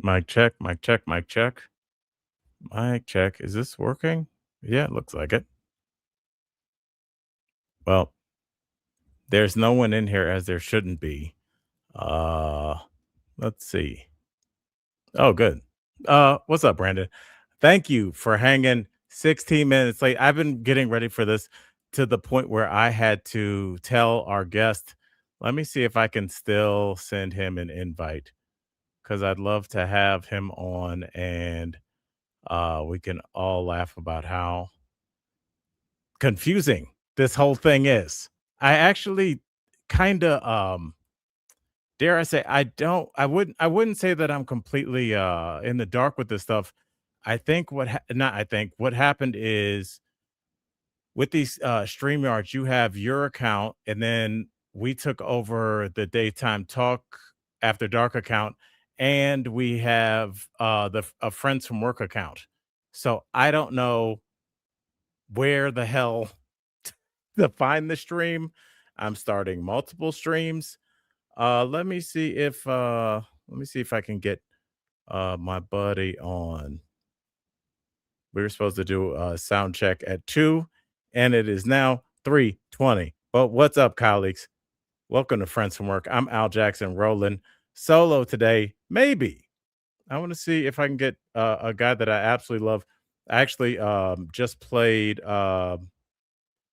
Mic check, mic check, mic check, mic check. Is this working? Yeah, it looks like it. Well, there's no one in here as there shouldn't be. Uh, let's see. Oh, good. What's up, Brandon? Thank you for hanging 16 minutes late. I've been getting ready for this to the point where I had to tell our guest, let me see if I can still send him an invite because I'd love to have him on and we can all laugh about how confusing this whole thing is. I actually kind of dare I say I wouldn't say that I'm completely in the dark with this stuff. I think not I think what happened is with these StreamYards, you have your account and then we took over the daytime talk after dark account and we have a friends from work account. So I don't know where the hell to find the stream. I'm starting multiple streams. Let me see if I can get my buddy on. We were supposed to do a sound check at 2 and it is now 3:20. But what's up, colleagues? Welcome to Friends from Work. I'm Al Jackson rolling solo today. Maybe. I want to see if I can get a guy that I absolutely love. I actually just played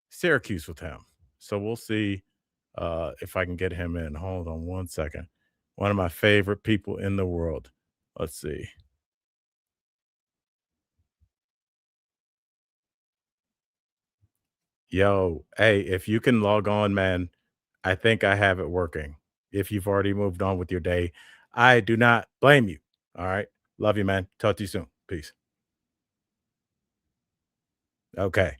Syracuse with him. So we'll see if I can get him in. Hold on one second. One of my favorite people in the world. Let's see. Yo, hey, if you can log on, man, I think I have it working. If you've already moved on with your day, I do not blame you. All right. Love you, man. Talk to you soon. Peace. Okay.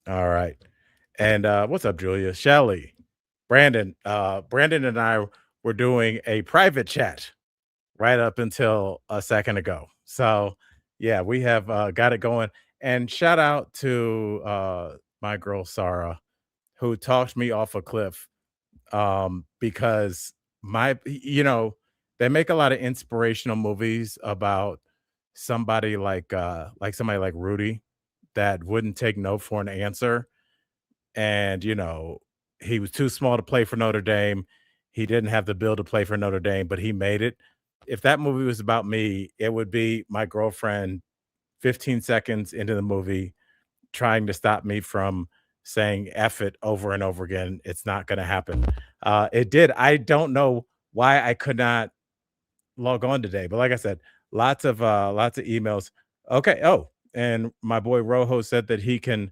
All right. And what's up, Julia? Shelly, Brandon. Brandon and I were doing a private chat right up until a second ago. So, yeah, we have got it going. And shout out to my girl Sarah, who talked me off a cliff because they make a lot of inspirational movies about somebody like Rudy that wouldn't take no for an answer, and he was too small to play for Notre Dame. He didn't have the bill to play for Notre Dame, but he made it. If that movie was about me, it would be my girlfriend 15 seconds into the movie trying to stop me from saying F it over and over again. It's not going to happen. It did. I don't know why I could not log on today, but like I said, lots of emails. Okay. Oh, and my boy Rojo said that he can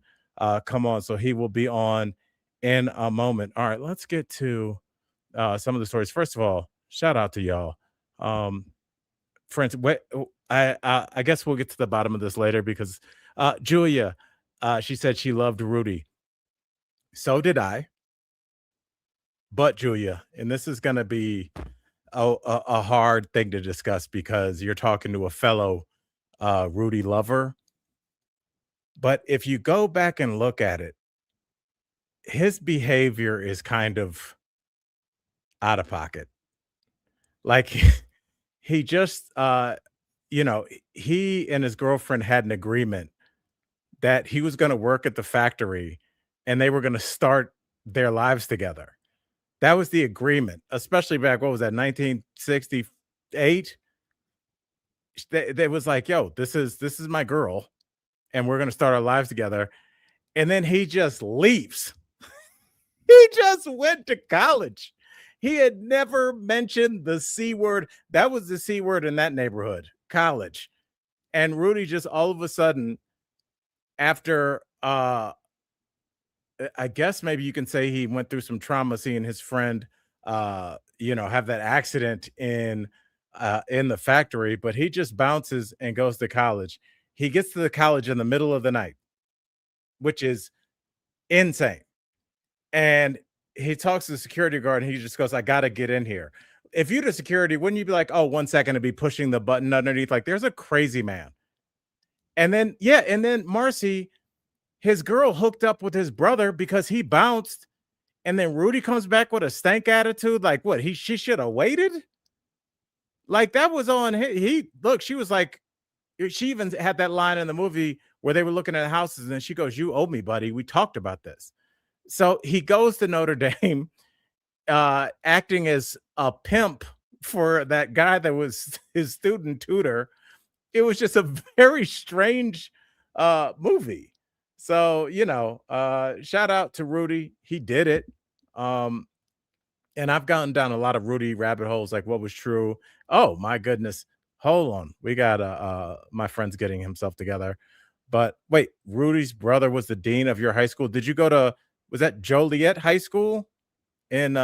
come on, so he will be on in a moment. All right, let's get to some of the stories. First of all, shout out to y'all. Um, for instance, I guess we'll get to the bottom of this later because Julia, she said she loved Rudy. So did I, but Julia, and this is going to be a hard thing to discuss because you're talking to a fellow Rudy lover. But if you go back and look at it, his behavior is kind of out of pocket. Like he just he and his girlfriend had an agreement that he was going to work at the factory and they were going to start their lives together. That was the agreement, especially back, what was that, 1968? They was like, yo, this is my girl, and we're gonna start our lives together. And then he just leaves. He just went to college. He had never mentioned the C word. That was the C word in that neighborhood, college. And Rudy just all of a sudden, after I guess maybe you can say he went through some trauma seeing his friend have that accident in the factory, but he just bounces and goes to college. He gets to the college in the middle of the night, which is insane. And he talks to the security guard and he just goes, I gotta get in here. If you're the security, wouldn't you be like, oh, 1 second to be pushing the button underneath? Like, there's a crazy man. And then Marcy, his girl hooked up with his brother because he bounced. And then Rudy comes back with a stank attitude. Like, what? She should have waited. Like, that was on he look, she was like, she even had that line in the movie where they were looking at houses and she goes, you owe me, buddy. We talked about this. So he goes to Notre Dame, acting as a pimp for that guy that was his student tutor. It was just a very strange movie. So, shout out to Rudy. He did it. And I've gotten down a lot of Rudy rabbit holes, like what was true. Oh my goodness. Hold on. We got my friend's getting himself together. But wait, Rudy's brother was the dean of your high school. Did you go to, was that Joliet High School in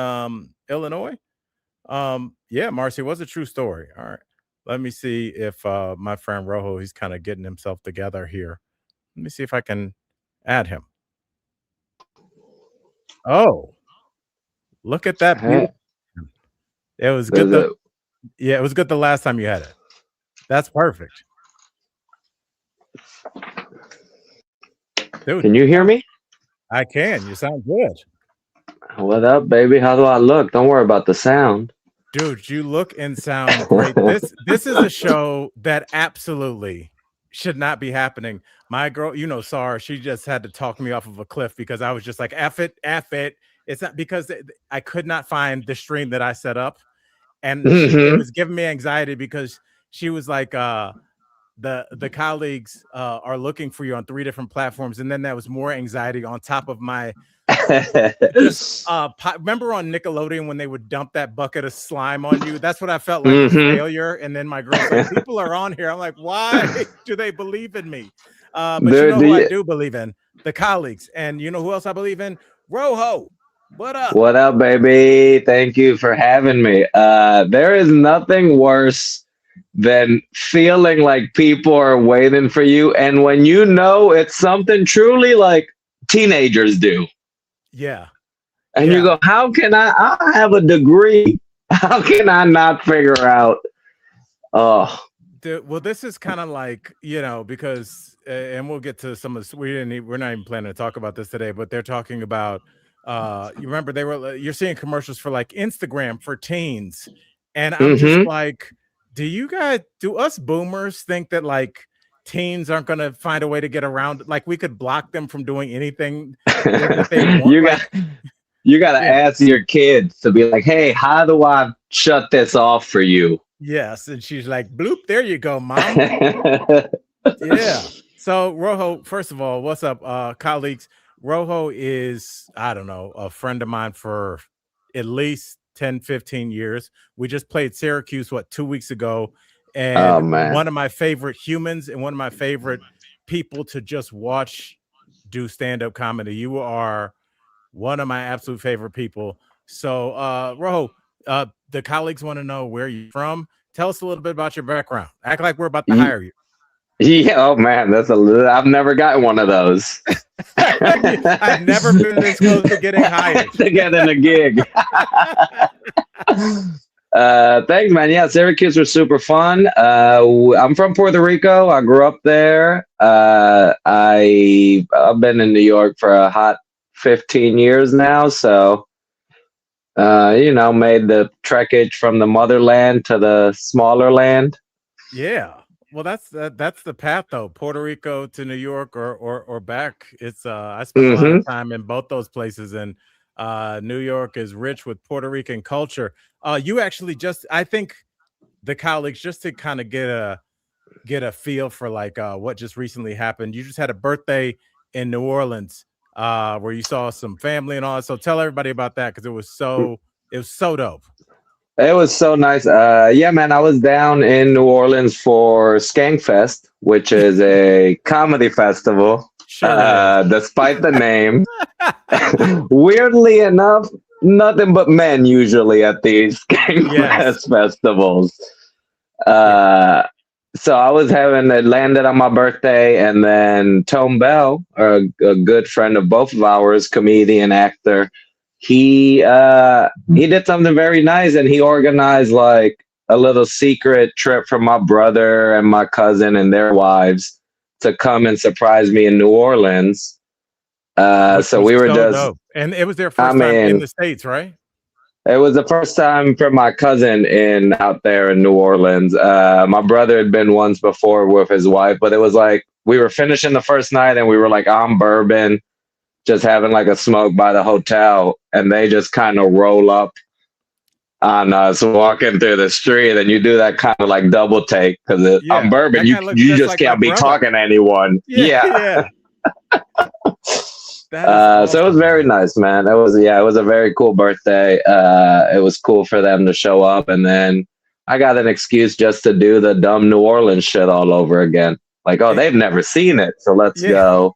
Illinois? Yeah, Marcy, was a true story. All right. Let me see if my friend Rojo, he's kind of getting himself together here. Let me see if I can add him. Oh, look at that. It was good. Yeah, it was good the last time you had it. That's perfect. Dude, can you hear me? I can. You sound good. What up, baby? How do I look? Don't worry about the sound. Dude, you look and sound great. This is a show that absolutely should not be happening. My girl, Sarah, she just had to talk me off of a cliff because I was just like, F it. It's not because I could not find the stream that I set up. And it was giving me anxiety because she was like, the colleagues are looking for you on 3 different platforms. And then that was more anxiety on top of my remember on Nickelodeon when they would dump that bucket of slime on you? That's what I felt like, a failure. And then my girl's like, people are on here. I'm like, why do they believe in me? But who I do believe in? The colleagues. And you know who else I believe in? Rojo. What up? What up, baby? Thank you for having me. There is nothing worse than feeling like people are waiting for you. And when you know it's something truly like teenagers do. Yeah. And you go, how can I have a degree. How can I not figure out? Oh, well, this is kind of like, because, and we'll get to some of this. We're not even planning to talk about this today, but they're talking about, you remember you're seeing commercials for like Instagram for teens. And I'm just like, do us boomers think that like teens aren't going to find a way to get around? Like we could block them from doing anything that they want. You got to ask your kids to be like, hey, how do I shut this off for you? Yes. And she's like, bloop, there you go, mom. Yeah. So Rojo, first of all, what's up, colleagues? Rojo is, I don't know, a friend of mine for at least 10, 15 years. We just played Syracuse, 2 weeks ago. And one of my favorite humans and one of my favorite people to just watch do stand-up comedy. You are one of my absolute favorite people. So, Rojo, the colleagues want to know where you're from. Tell us a little bit about your background. Act like we're about to hire you. Yeah, oh man, I've never gotten one of those. I've never been this close to getting hired. To getting a gig. Thanks, man. Yeah, Syracuse was super fun. I'm from Puerto Rico. I grew up there. I've been in New York for a hot 15 years now. So, made the trekkage from the motherland to the smaller land. Yeah. Well, that's the path though. Puerto Rico to New York or back. It's I spent a lot of time in both those places, and New York is rich with Puerto Rican culture. You actually I think the colleagues, just to kind of get a feel for like what just recently happened. You just had a birthday in New Orleans where you saw some family and all that. So tell everybody about that because it was so dope. It was so nice. Yeah, man, I was down in New Orleans for Skankfest, which is a comedy festival. Sure. Despite the name. Weirdly enough, nothing but men usually at these Skankfest festivals. So I was it landed on my birthday, and then Tone Bell, a good friend of both of ours, comedian, actor, he did something very nice, and he organized like a little secret trip for my brother and my cousin and their wives to come and surprise me in New Orleans. Which So was we were so just, dope. And it was their I first time in mean, the States, right? it was the first time for my cousin in out there in New Orleans. My brother had been once before with his wife, but it was like we were finishing the first night and we were like on bourbon, just having like a smoke by the hotel, and they just kind of roll up on us walking through the street, and you do that kind of like double take because on Yeah, bourbon that guy looks you just just like my can't be brother. talking to anyone. Yeah, Yeah. yeah. That is awesome, So it was very nice, man. It was a very cool birthday. It was cool for them to show up, and then I got an excuse just to do the dumb New Orleans shit all over again. Like, oh, they've never seen it, so let's go.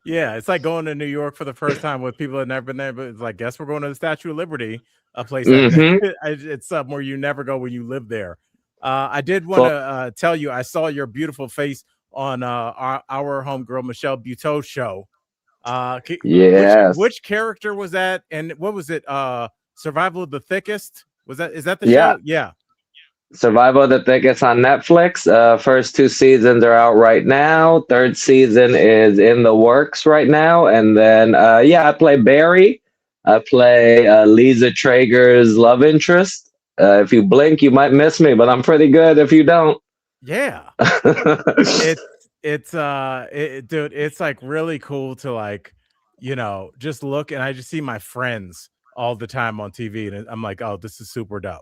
Yeah, it's like going to New York for the first time with people that never been there, but it's like, guess we're going to the Statue of Liberty, a place that it's somewhere you never go when you live there. I did want to tell you, I saw your beautiful face on our homegirl Michelle Buteau's show. Yes. Which character was that, and what was it? Survival of the Thickest? Is that the Yeah. show? Yeah. Survival of the Thickest on Netflix. First 2 seasons are out right now. Third season is in the works right now. And then, I play Barry. I play Lisa Traeger's love interest. If you blink, you might miss me, but I'm pretty good if you don't. Yeah. Dude, it's like really cool to like, just look, and I just see my friends all the time on TV, and I'm like, oh, this is super dope.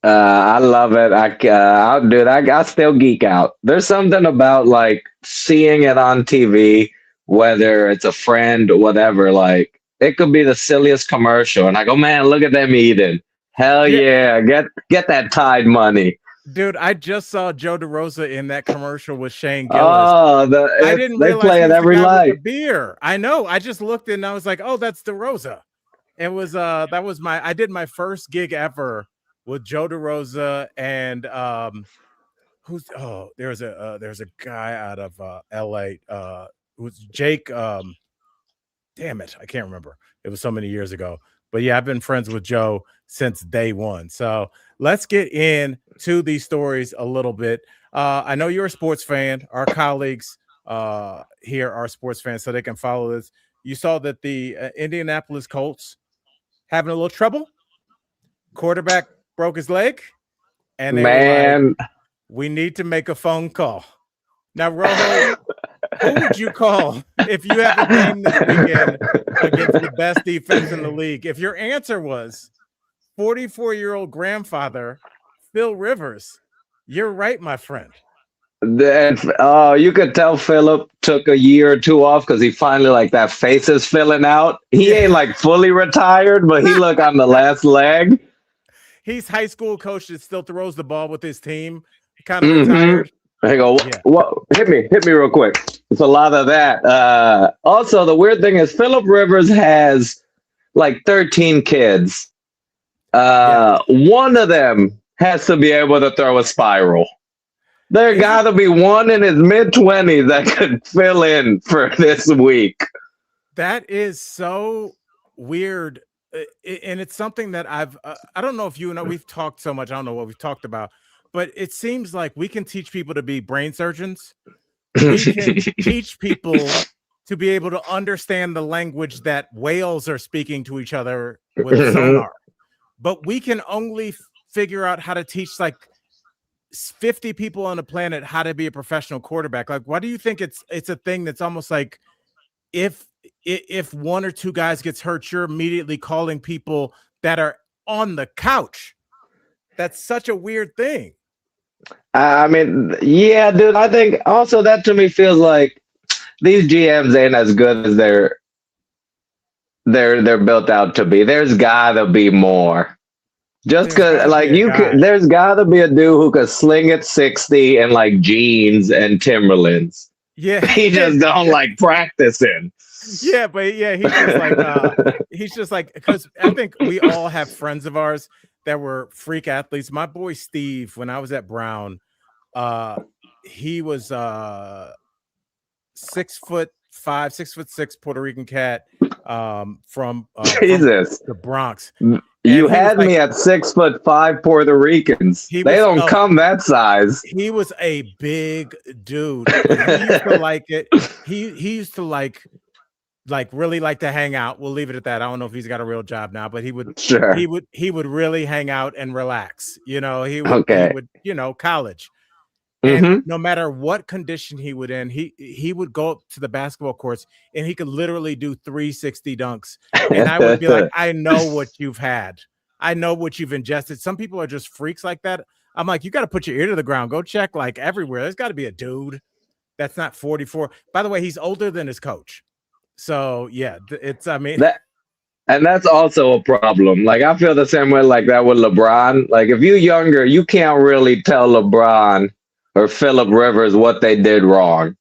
I love it. I still geek out. There's something about like seeing it on TV, whether it's a friend or whatever. Like it could be the silliest commercial, and I go, man, look at them eating. Hell yeah, get that Tide money. Dude, I just saw Joe DeRosa in that commercial with Shane Gillis. Oh, I didn't realize play it every night. With the beer. I know. I just looked and I was like, oh, that's DeRosa. It was I did my first gig ever with Joe DeRosa and there's a guy out of LA who's Jake damn it, I can't remember. It was so many years ago. But yeah, I've been friends with Joe since day one. So let's get into these stories a little bit. I know you're a sports fan. Our colleagues here are sports fans, so they can follow this. You saw that the Indianapolis Colts having a little trouble. Quarterback broke his leg, and they were like, we need to make a phone call. Now, Rojo, who would you call if you have a game this weekend against the best defense in the league? If your answer was 44-year-old grandfather Phil Rivers, you're right, my friend. You could tell Philip took a year or two off because he finally like that face is filling out. He ain't like fully retired, but he look on the last leg. He's high school coach that still throws the ball with his team. Kind of retired. I go, what? Hit me real quick. It's a lot of that. Also, the weird thing is Philip Rivers has like 13 kids. One of them has to be able to throw a spiral. There got to be one in his mid-20s that could fill in for this week. That is so weird. And it's something that I don't know if you know, we've talked so much. I don't know what we've talked about, but it seems like we can teach people to be brain surgeons. We can teach people to be able to understand the language that whales are speaking to each other with sonar. But we can only figure out how to teach like 50 people on the planet how to be a professional quarterback. Like, why do you think it's a thing that's almost like if one or two guys gets hurt, you're immediately calling people that are on the couch? That's such a weird thing. I mean, yeah, dude. I think also that to me feels like these GMs ain't as good as they're built out to be. There's gotta be more. Just because, like, there's gotta be a dude who could sling it 60 in like jeans and Timberlands. Yeah, he just don't like practicing. Yeah, but yeah, he's just like because I think we all have friends of ours that were freak athletes. My boy Steve, when I was at Brown, he was 6'5" 6'6" Puerto Rican cat from Jesus. the Bronx. You had me at 6'5" Puerto Ricans. They don't come that size. He was a big dude. But he used to like it. He used to like really like to hang out. We'll leave it at that. I don't know if he's got a real job now, but he would really hang out and relax. He would, college. And no matter what condition he would in, he would go up to the basketball courts and he could literally do 360 dunks. And I would be like, I know what you've had. I know what you've ingested. Some people are just freaks like that. I'm like, you got to put your ear to the ground. Go check like everywhere. There's got to be a dude that's not 44. By the way, he's older than his coach. So yeah, and that's also a problem. Like I feel the same way like that with LeBron. Like if you're younger, you can't really tell LeBron or Phillip Rivers what they did wrong.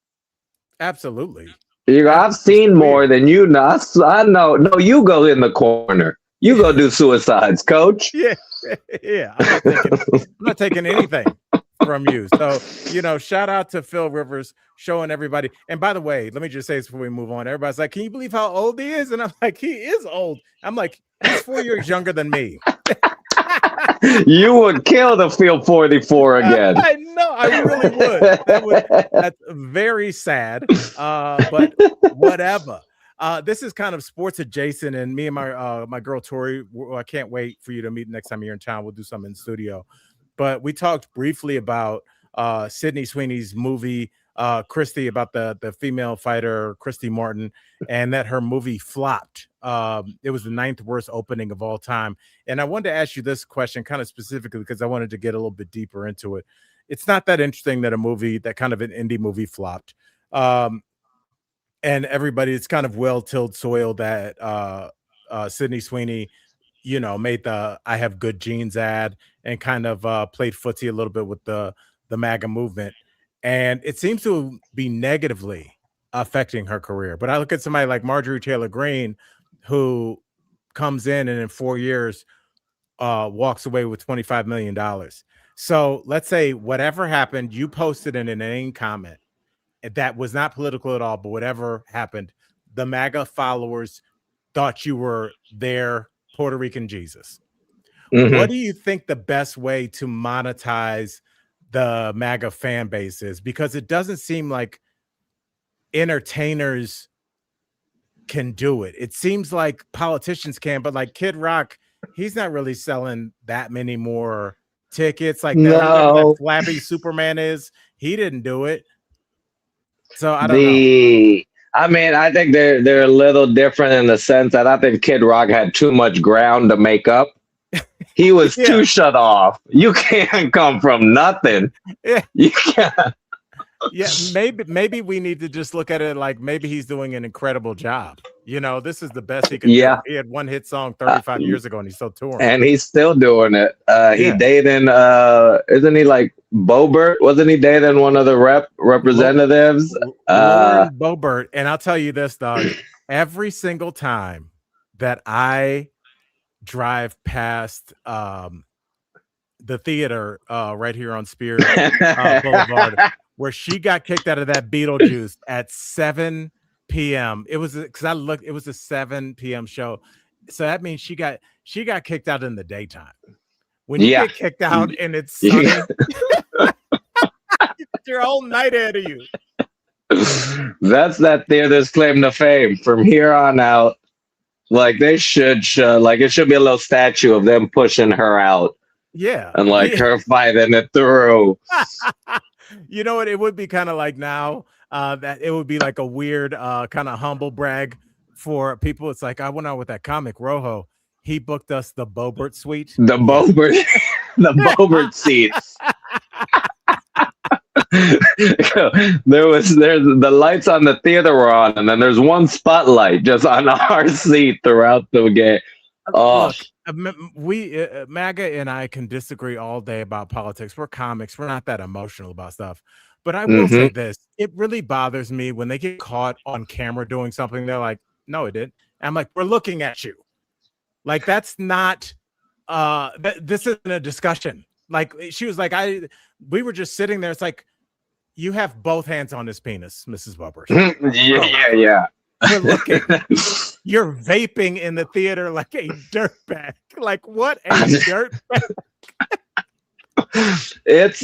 Absolutely. I've seen more than you know. I know. No, you go in the corner. You go do suicides, coach. Yeah. I'm not taking anything from you. So, shout out to Phil Rivers showing everybody. And by the way, let me just say this before we move on. Everybody's like, can you believe how old he is? And I'm like, he is old. I'm like, he's 4 years younger than me. You would kill to feel 44 again. I know, I really would. That's very sad. But whatever. This is kind of sports adjacent, and me and my girl Tori, I can't wait for you to meet next time you're in town. We'll do something in the studio. But we talked briefly about Sydney Sweeney's movie, Christy, about the female fighter, Christy Martin, and that her movie flopped. It was the 9th worst opening of all time. And I wanted to ask you this question kind of specifically because I wanted to get a little bit deeper into it. It's not that interesting that that kind of an indie movie flopped. And everybody, it's kind of well-tilled soil that Sydney Sweeney, made the I Have Good Genes ad and kind of played footsie a little bit with the MAGA movement. And it seems to be negatively affecting her career. But I look at somebody like Marjorie Taylor Greene, who comes in and in 4 years walks away with $25 million. So let's say whatever happened, you posted in an inane comment that was not political at all, but whatever happened, the MAGA followers thought you were their Puerto Rican Jesus. What do you think the best way to monetize the MAGA fan base is? Because it doesn't seem like entertainers can do it. It seems like politicians can, but like Kid Rock, he's not really selling that many more tickets like that flabby Superman is. He didn't do it. So I don't know. I think they're a little different in the sense that I think Kid Rock had too much ground to make up. He was too shut off. You can't come from nothing. Yeah. You can't. Yeah, maybe we need to just look at it like maybe he's doing an incredible job. This is the best he could do. He had one hit song 35 years ago and he's still touring. And he's still doing it. He dating isn't he like Bobert? Wasn't he dating one of the representatives? Bobert. And I'll tell you this, dog. Every single time that I drive past the theater right here on Spear Boulevard, where she got kicked out of that Beetlejuice at 7 p.m. It was because I looked, it was a 7 p.m. show. So that means she got kicked out in the daytime. When you get kicked out and it's sunny, your whole night ahead of you. That's that theater's claim to fame. From here on out, like they should like it should be a little statue of them pushing her out. Yeah. And like her fighting it through. You know what? It would be kind of like now that it would be like a weird kind of humble brag for people. It's like, I went out with that comic Rojo. He booked us the Bobert suite. The Bobert seats. there's the lights on the theater were on, and then there's one spotlight just on our seat throughout the game. Oh, look, we MAGA and I can disagree all day about politics. We're comics. We're not that emotional about stuff. But I will say this: it really bothers me when they get caught on camera doing something. They're like, "No, it didn't." I'm like, "We're looking at you." Like that's not. This isn't a discussion. Like she was like, we were just sitting there. It's like, you have both hands on his penis, Mrs. Bubbers. Yeah. We're looking. You're vaping in the theater like a dirtbag. Like what a dirtbag. It's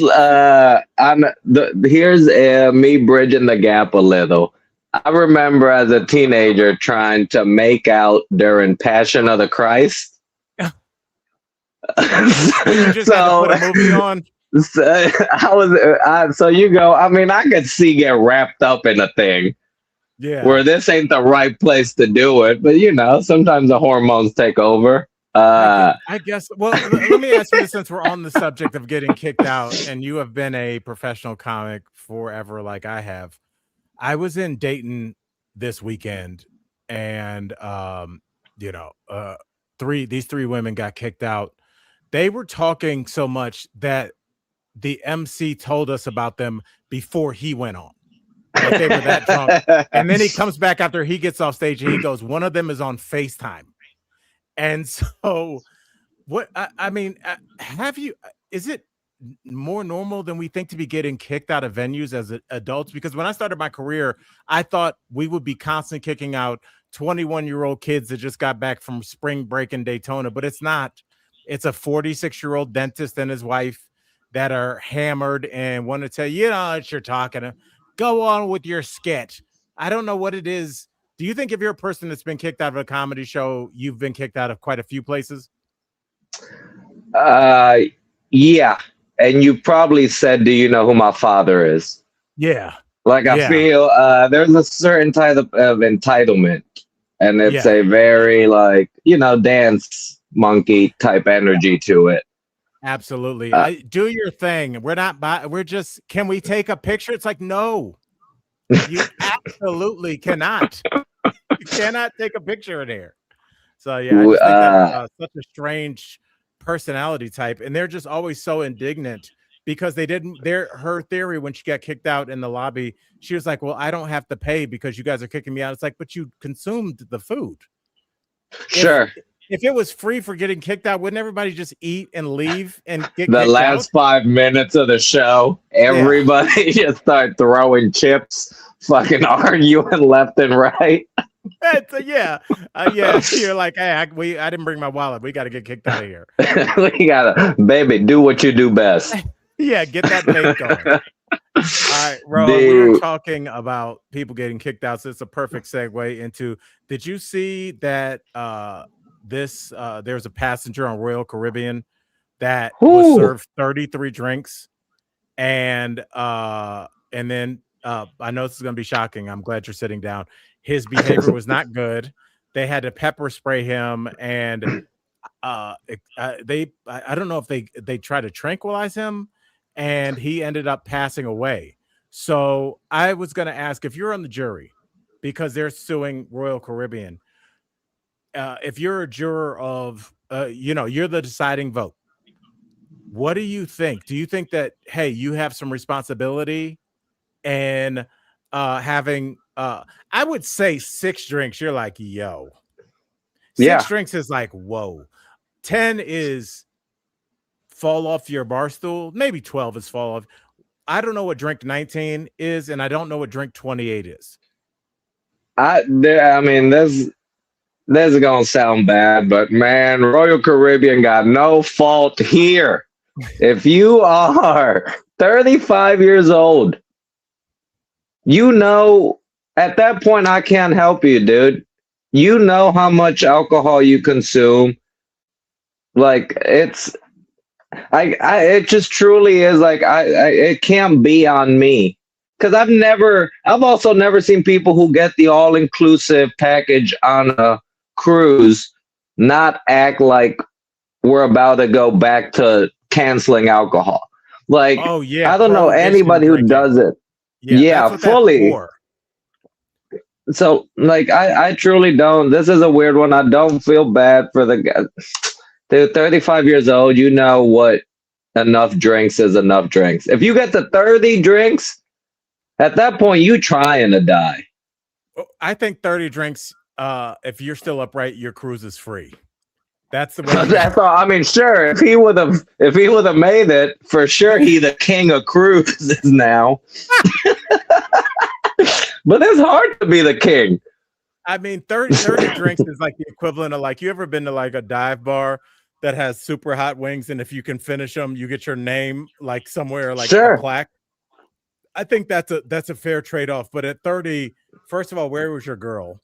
here's me bridging the gap a little. I remember as a teenager trying to make out during Passion of the Christ. You just had to put a movie on. So you go. I mean, I could see get wrapped up in a thing. Yeah. Where this ain't the right place to do it, but sometimes the hormones take over. I guess. Well, let me ask you this, since we're on the subject of getting kicked out, and you have been a professional comic forever, like I have. I was in Dayton this weekend, and these three women got kicked out. They were talking so much that the MC told us about them before he went on. Like they were that drunk. And then he comes back after he gets off stage and he goes, one of them is on FaceTime. And so what, I mean, is it more normal than we think to be getting kicked out of venues as adults? Because when I started my career, I thought we would be constantly kicking out 21-year-old kids that just got back from spring break in Daytona, but it's not. It's a 46-year-old dentist and his wife that are hammered and want to tell you, what you're talking to. Go on with your sketch. I don't know what it is. Do you think if you're a person that's been kicked out of a comedy show, you've been kicked out of quite a few places? Yeah. And you probably said, do you know who my father is? Yeah. Like I feel there's a certain type of entitlement. And it's a very dance monkey type energy to it. Absolutely. Do your thing. We're just, can we take a picture? It's like, no, you absolutely cannot. You cannot take a picture in here. So yeah, I just think that's such a strange personality type. And they're just always so indignant because her theory when she got kicked out in the lobby, she was like, well, I don't have to pay because you guys are kicking me out. It's like, but you consumed the food. Sure. If it was free for getting kicked out, wouldn't everybody just eat and leave and get the kicked last out? 5 minutes of the show? Everybody just start throwing chips, fucking arguing left and right. You're like, hey, I didn't bring my wallet. We got to get kicked out of here. We gotta, baby, do what you do best. Yeah, get that vape going. All right, Rojo, we were talking about people getting kicked out, so it's a perfect segue into. Did you see that? There's a passenger on Royal Caribbean that was served 33 drinks, and then I know this is going to be shocking. I'm glad you're sitting down. His behavior was not good. They had to pepper spray him, and I don't know if they tried to tranquilize him, and he ended up passing away. So I was going to ask if you're on the jury because they're suing Royal Caribbean. If you're a juror of, you're the deciding vote. What do you think? Do you think that, hey, you have some responsibility and having, I would say 6 drinks, you're like, yo. 6 drinks is like, whoa. 10 is fall off your bar stool. Maybe 12 is fall off. I don't know what drink 19 is, and I don't know what drink 28 is. This is gonna sound bad, but man, Royal Caribbean got no fault here. If you are 35 years old, at that point I can't help you, dude. You know how much alcohol you consume. Like it just truly is like it can't be on me. Because I've also never seen people who get the all-inclusive package on a cruise not act like we're about to go back to canceling alcohol. Like, I don't know anybody who does it. Yeah, fully. So, like, I truly don't. This is a weird one. I don't feel bad for the guy. They're 35 years old. You know what enough drinks is enough drinks. If you get to 30 drinks, at that point, you trying to die. I think 30 drinks, if you're still upright, your cruise is free. That's the way you That's know. all. I mean, sure, if he would have made it, for sure, he the king of cruises now. But it's hard to be the king. I mean, 30 drinks is like the equivalent of like, you ever been to like a dive bar that has super hot wings, and if you can finish them, you get your name like somewhere, like a Sure. plaque. I think that's a fair trade-off. But at 30, first of all, where was your girl?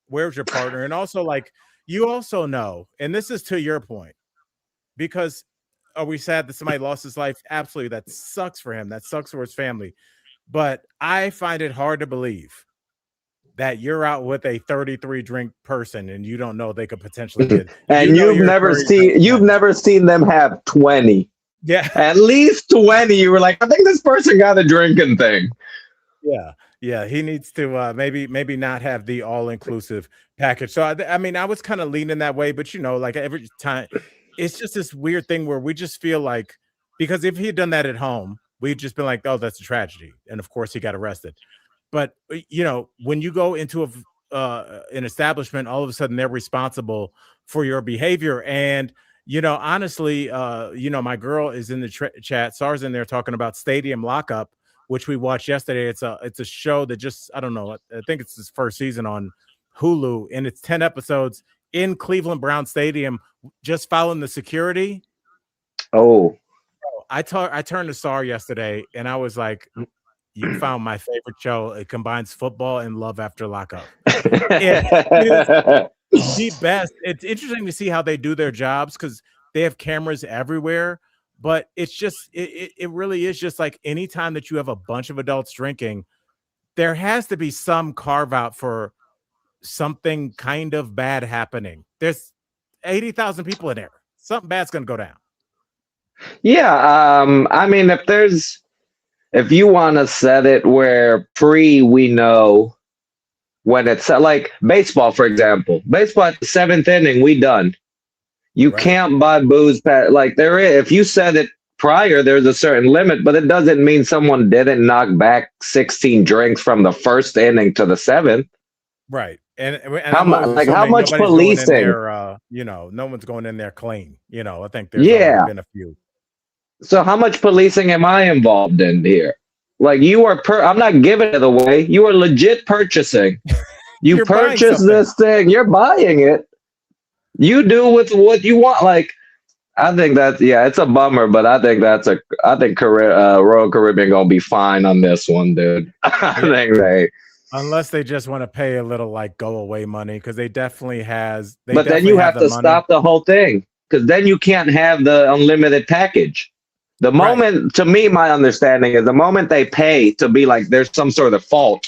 Where's your partner? And also, like, you also know, and this is to your point, because are we sad that somebody lost his life? Absolutely. That sucks for him. That sucks for his family. But I find it hard to believe that you're out with a 33 drink person and you don't know they could potentially get. And You're 30 drinks you've never seen them have 20. Yeah. At least 20. You were like, I think this person got a drinking thing. Yeah. Yeah, he needs to maybe not have the all-inclusive package. So I mean, I was kind of leaning that way, but like every time it's just this weird thing where we just feel like, because if he had done that at home, we'd just been like, oh, that's a tragedy. And of course he got arrested. But when you go into an establishment, all of a sudden they're responsible for your behavior. And honestly, my girl is in the chat. SAR's in there talking about Stadium Lockup, which we watched yesterday. It's a show that just, I don't know, I think it's his first season on Hulu, and it's 10 episodes in Cleveland Brown Stadium, just following the security. Oh, I turned to SAR yesterday, and I was like, you found my favorite show. It combines football and Love After Lockup. It is the best. It's interesting to see how they do their jobs because they have cameras everywhere. But it's just, it really is just like anytime that you have a bunch of adults drinking, there has to be some carve out for something kind of bad happening. There's 80,000 people in there. Something bad's going to go down. Yeah. I mean, if you want to set it where we know when it's like baseball, for example, baseball at the 7th inning, we done. You can't buy booze like there is. If you said it prior, there's a certain limit, but it doesn't mean someone didn't knock back 16 drinks from the 1st inning to the 7th. Right. And how much policing? There, no one's going in there clean. I think there's been a few. So how much policing am I involved in here? Like you are I'm not giving it away. You are legit purchasing. You purchase this thing. You're buying it. You do with what you want. Like, I think that's, it's a bummer, but I think Royal Caribbean gonna be fine on this one, dude. I think unless they just want to pay a little like go away money, because they definitely has. But then you have to stop the whole thing, because then you can't have the unlimited package. The moment, to me, my understanding is the moment they pay to be like there's some sort of fault,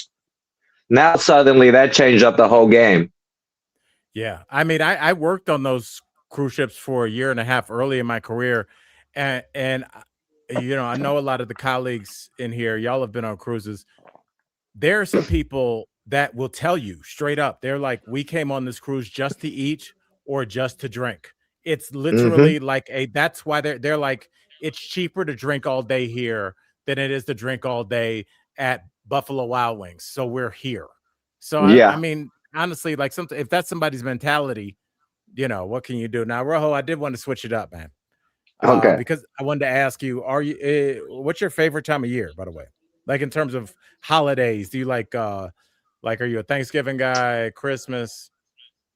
now suddenly that changed up the whole game. Yeah, I mean, I worked on those cruise ships for a year and a half early in my career, and I know a lot of the colleagues in here. Y'all have been on cruises. There are some people that will tell you straight up. They're like, we came on this cruise just to eat or just to drink. It's literally like that's why they're like, it's cheaper to drink all day here than it is to drink all day at Buffalo Wild Wings. So we're here. So I mean, honestly, like if that's somebody's mentality, what can you do? Now, Rojo, I did want to switch it up, man. Okay. Because I wanted to ask you, what's your favorite time of year, by the way? Like in terms of holidays, do you like, are you a Thanksgiving guy, Christmas?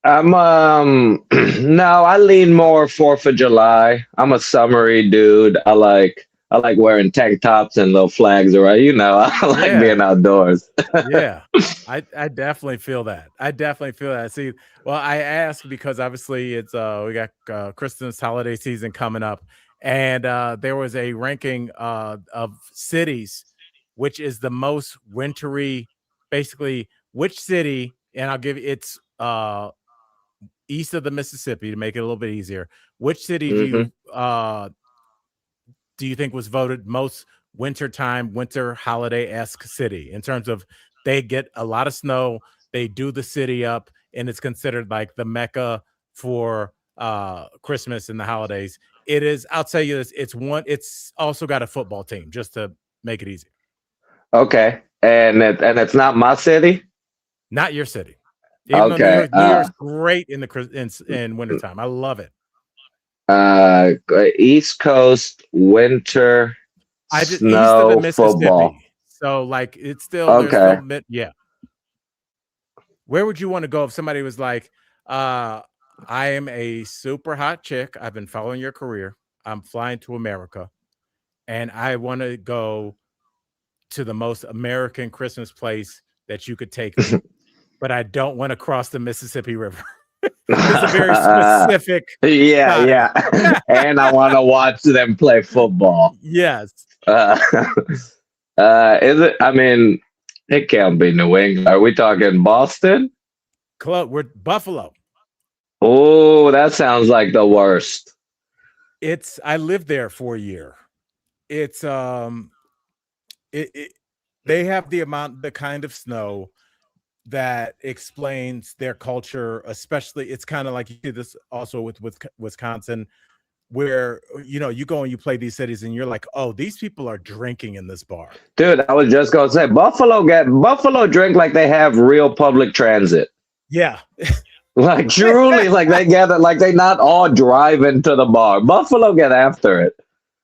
No, I lean more 4th of July. I'm a summery dude. I like wearing tank tops and little flags around. I like being outdoors. Yeah, I definitely feel that. See, well, I ask because obviously it's we got Kristen's holiday season coming up, and there was a ranking of cities, which is the most wintry, basically which city, and I'll give it's east of the Mississippi to make it a little bit easier. Which city do you think was voted most winter holiday-esque city in terms of they get a lot of snow, they do the city up, and it's considered like the Mecca for Christmas and the holidays? It is, I'll tell you this, it's also got a football team just to make it easy. Okay. And it's not my city? Not your city. Even though New York's great in wintertime. I love it. East Coast winter I just east of the snow football. Mississippi. So like it's still there's still Okay. yeah. Where would you want to go if somebody was like, I am a super hot chick. I've been following your career. I'm flying to America and I want to go to the most American Christmas place that you could take me, but I don't want to cross the Mississippi River. It's a very specific Yeah, side. yeah. And I want to watch them play football. Yes. Uh, is it? I mean, it can't be New England. Are we talking Boston? We're Buffalo. Oh, that sounds like the worst. I lived there for a year. It's it they have the kind of snow that explains their culture, especially it's kind of like you see this also with Wisconsin, where you go and you play these cities and you're like, oh, these people are drinking in this bar. Dude, I was just gonna say Buffalo drink like they have real public transit. Yeah. Like truly, like they get it, like they not all driving to the bar. Buffalo get after it.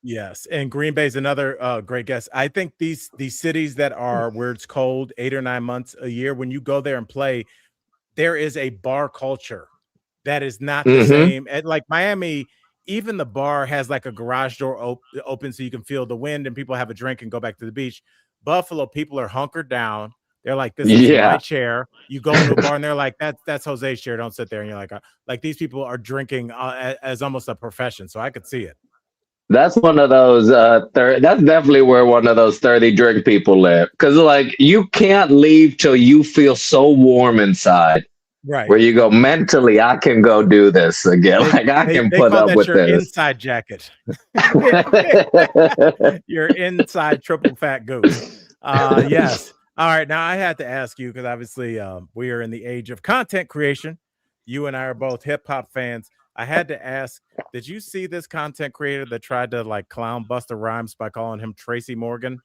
Yes, and Green Bay is another great guess. I think these cities that are where it's cold 8 or 9 months a year, when you go there and play, there is a bar culture that is not the same. And like Miami, even the bar has like a garage door open so you can feel the wind and people have a drink and go back to the beach. Buffalo, people are hunkered down. They're like, this is my chair. You go into a bar and they're like, that's Jose's chair. Don't sit there. And you're like these people are drinking as almost a profession. So I could see it. That's one of those. That's definitely where one of those 30 drink people live. Because like you can't leave till you feel so warm inside. Right. Where you go mentally, I can go do this again. Like I can put up with this. Inside jacket. Your inside triple fat goose. Yes. All right. Now I had to ask you because obviously we are in the age of content creation. You and I are both hip hop fans. I had to ask, did you see this content creator that tried to like clown Busta Rhymes by calling him Tracy Morgan?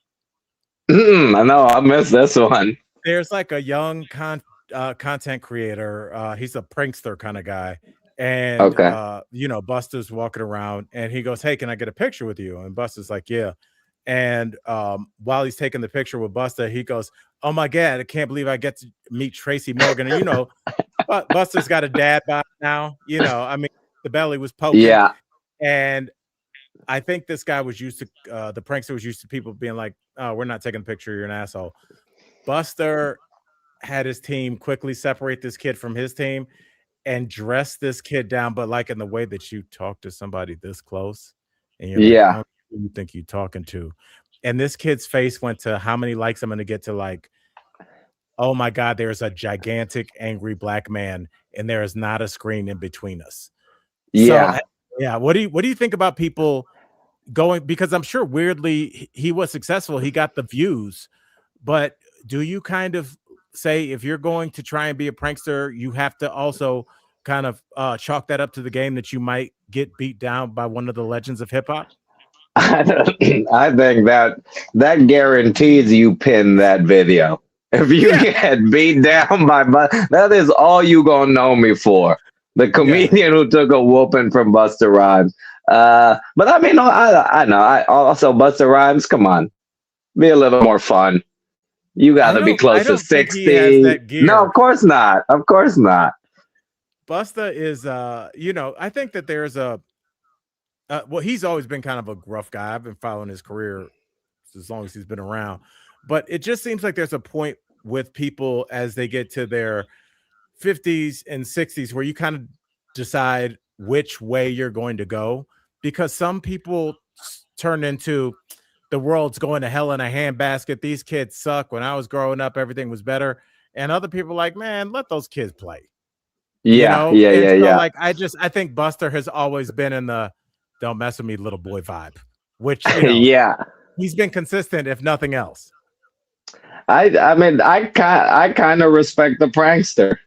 I know, I missed this one. There's like a young content creator. He's a prankster kind of guy. And, Busta's walking around and he goes, hey, can I get a picture with you? And Busta's like, yeah. And while he's taking the picture with Busta, he goes, oh my God, I can't believe I get to meet Tracy Morgan. And, Busta's got a dad bod now, I mean, the belly was poking. Yeah. And I think this guy was used to, the prankster was used to people being like, oh, we're not taking a picture. You're an asshole. Busta had his team quickly separate this kid from his team and dress this kid down, but like in the way that you talk to somebody this close. And you're like, who you think you're talking to? And this kid's face went to how many likes I'm going to get to like, oh my God, there's a gigantic, angry black man, and there is not a screen in between us. Yeah. So, yeah. What do you think about people going? Because I'm sure weirdly he was successful. He got the views, but do you kind of say if you're going to try and be a prankster, you have to also kind of chalk that up to the game that you might get beat down by one of the legends of hip hop? I think that guarantees you pin that video. If you get beat down by that is all you gonna know me for. The comedian who took a whooping from Busta Rhymes. But I mean, I know. I also Busta Rhymes. Come on, be a little more fun. You got to be close to 60. No, of course not. Of course not. Busta is, I think that there's well, he's always been kind of a gruff guy. I've been following his career as long as he's been around. But it just seems like there's a point with people as they get to their 50s and 60s where you kind of decide which way you're going to go, because some people turn into the world's going to hell in a handbasket. These kids suck. When I was growing up, everything was better. And other people are like, man, let those kids play. Yeah. Like I think Busta has always been in the don't mess with me, little boy vibe, which he's been consistent, if nothing else. I mean, I kind of respect the prankster.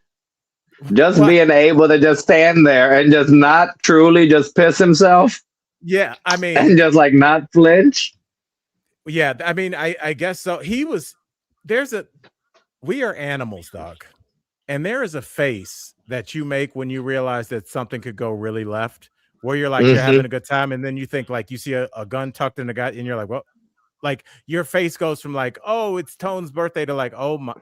Just being able to just stand there and just not truly just piss himself. Yeah, I mean, and just like not flinch. Yeah, I mean, I guess so. We are animals, dog. And there is a face that you make when you realize that something could go really left where you're like, you're having a good time. And then you think like you see a gun tucked in the guy and you're like, well, like your face goes from like, oh, it's Tone's birthday to like, oh my,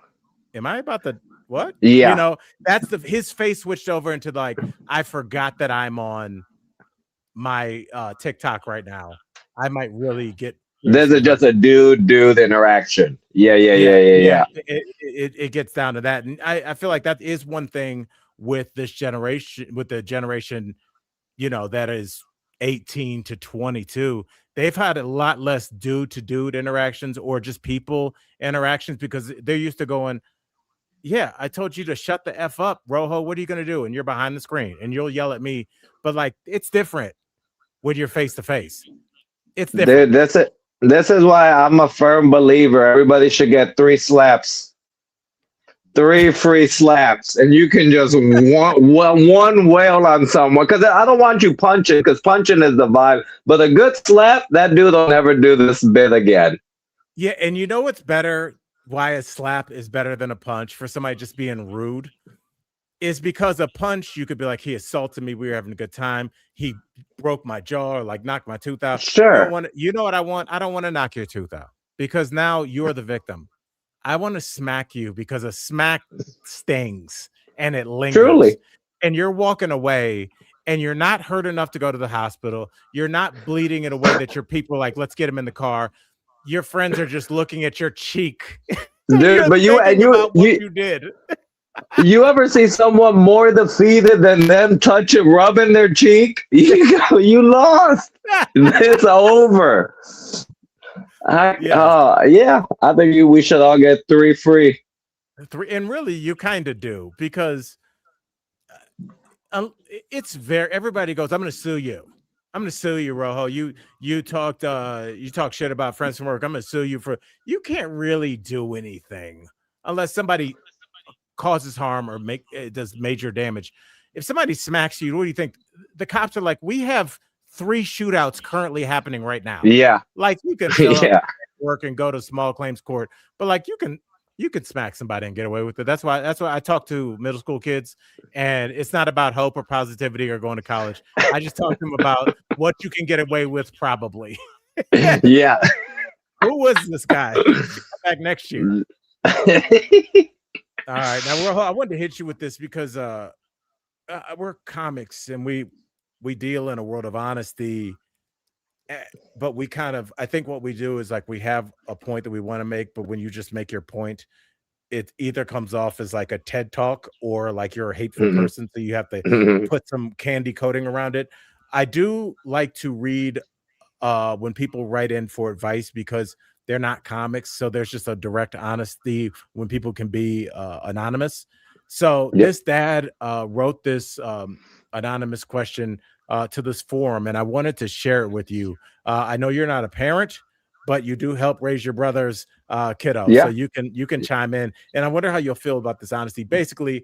am I about to what? You Yeah. know, that's his face switched over into like, I forgot that I'm on my TikTok right now. I might really get This is just a dude interaction. Yeah. It gets down to that. And I feel like that is one thing with this generation, with the generation, you know, that is 18 to 22. They've had a lot less dude to dude interactions or just people interactions because they're used to going, yeah, I told you to shut the F up, Rojo. What are you going to do? And you're behind the screen and you'll yell at me. But like, it's different when you're face to face. It's different. Dude, this is why I'm a firm believer. Everybody should get 3 slaps. 3 free slaps, and you can just one wail on someone. Because I don't want you punching, because punching is the vibe. But a good slap, that dude will never do this bit again. Yeah, and you know what's better? Why a slap is better than a punch for somebody just being rude is because a punch, you could be like, he assaulted me. We were having a good time. He broke my jaw or like knocked my tooth out. Sure. You know what I want? I don't want to knock your tooth out because now you're the victim. I want to smack you because a smack stings and it lingers. Truly. And you're walking away and you're not hurt enough to go to the hospital. You're not bleeding in a way that your people are like, let's get him in the car. Your friends are just looking at your cheek. Dude, but you did. You ever see someone more defeated than them rubbing their cheek? You lost. It's over. Yeah, I think we should all get 3 free. 3, and really, you kind of do because it's everybody goes, I'm going to sue you. I'm going to sue you, Rojo. You talked shit about friends from work. I'm going to sue you you can't really do anything unless somebody causes harm or does major damage. If somebody smacks you, what do you think? The cops are like, we have 3 shootouts currently happening right now. Yeah. Like you can show up work and go to small claims court, but like you can smack somebody and get away with it. That's why I talk to middle school kids, and it's not about hope or positivity or going to college. I just talk to them about what you can get away with probably. Yeah. Who was this guy? Back next year. All right, now I wanted to hit you with this because we're comics and we deal in a world of honesty, but we I think what we do is like we have a point that we want to make, but when you just make your point, it either comes off as like a TED talk or like you're a hateful person, so you have to put some candy coating around it. I do like to read when people write in for advice because they're not comics, so there's just a direct honesty when people can be anonymous. So this dad wrote this anonymous question to this forum, and I wanted to share it with you. I know you're not a parent, but you do help raise your brother's kiddo, so you can chime in. And I wonder how you'll feel about this honesty. Basically,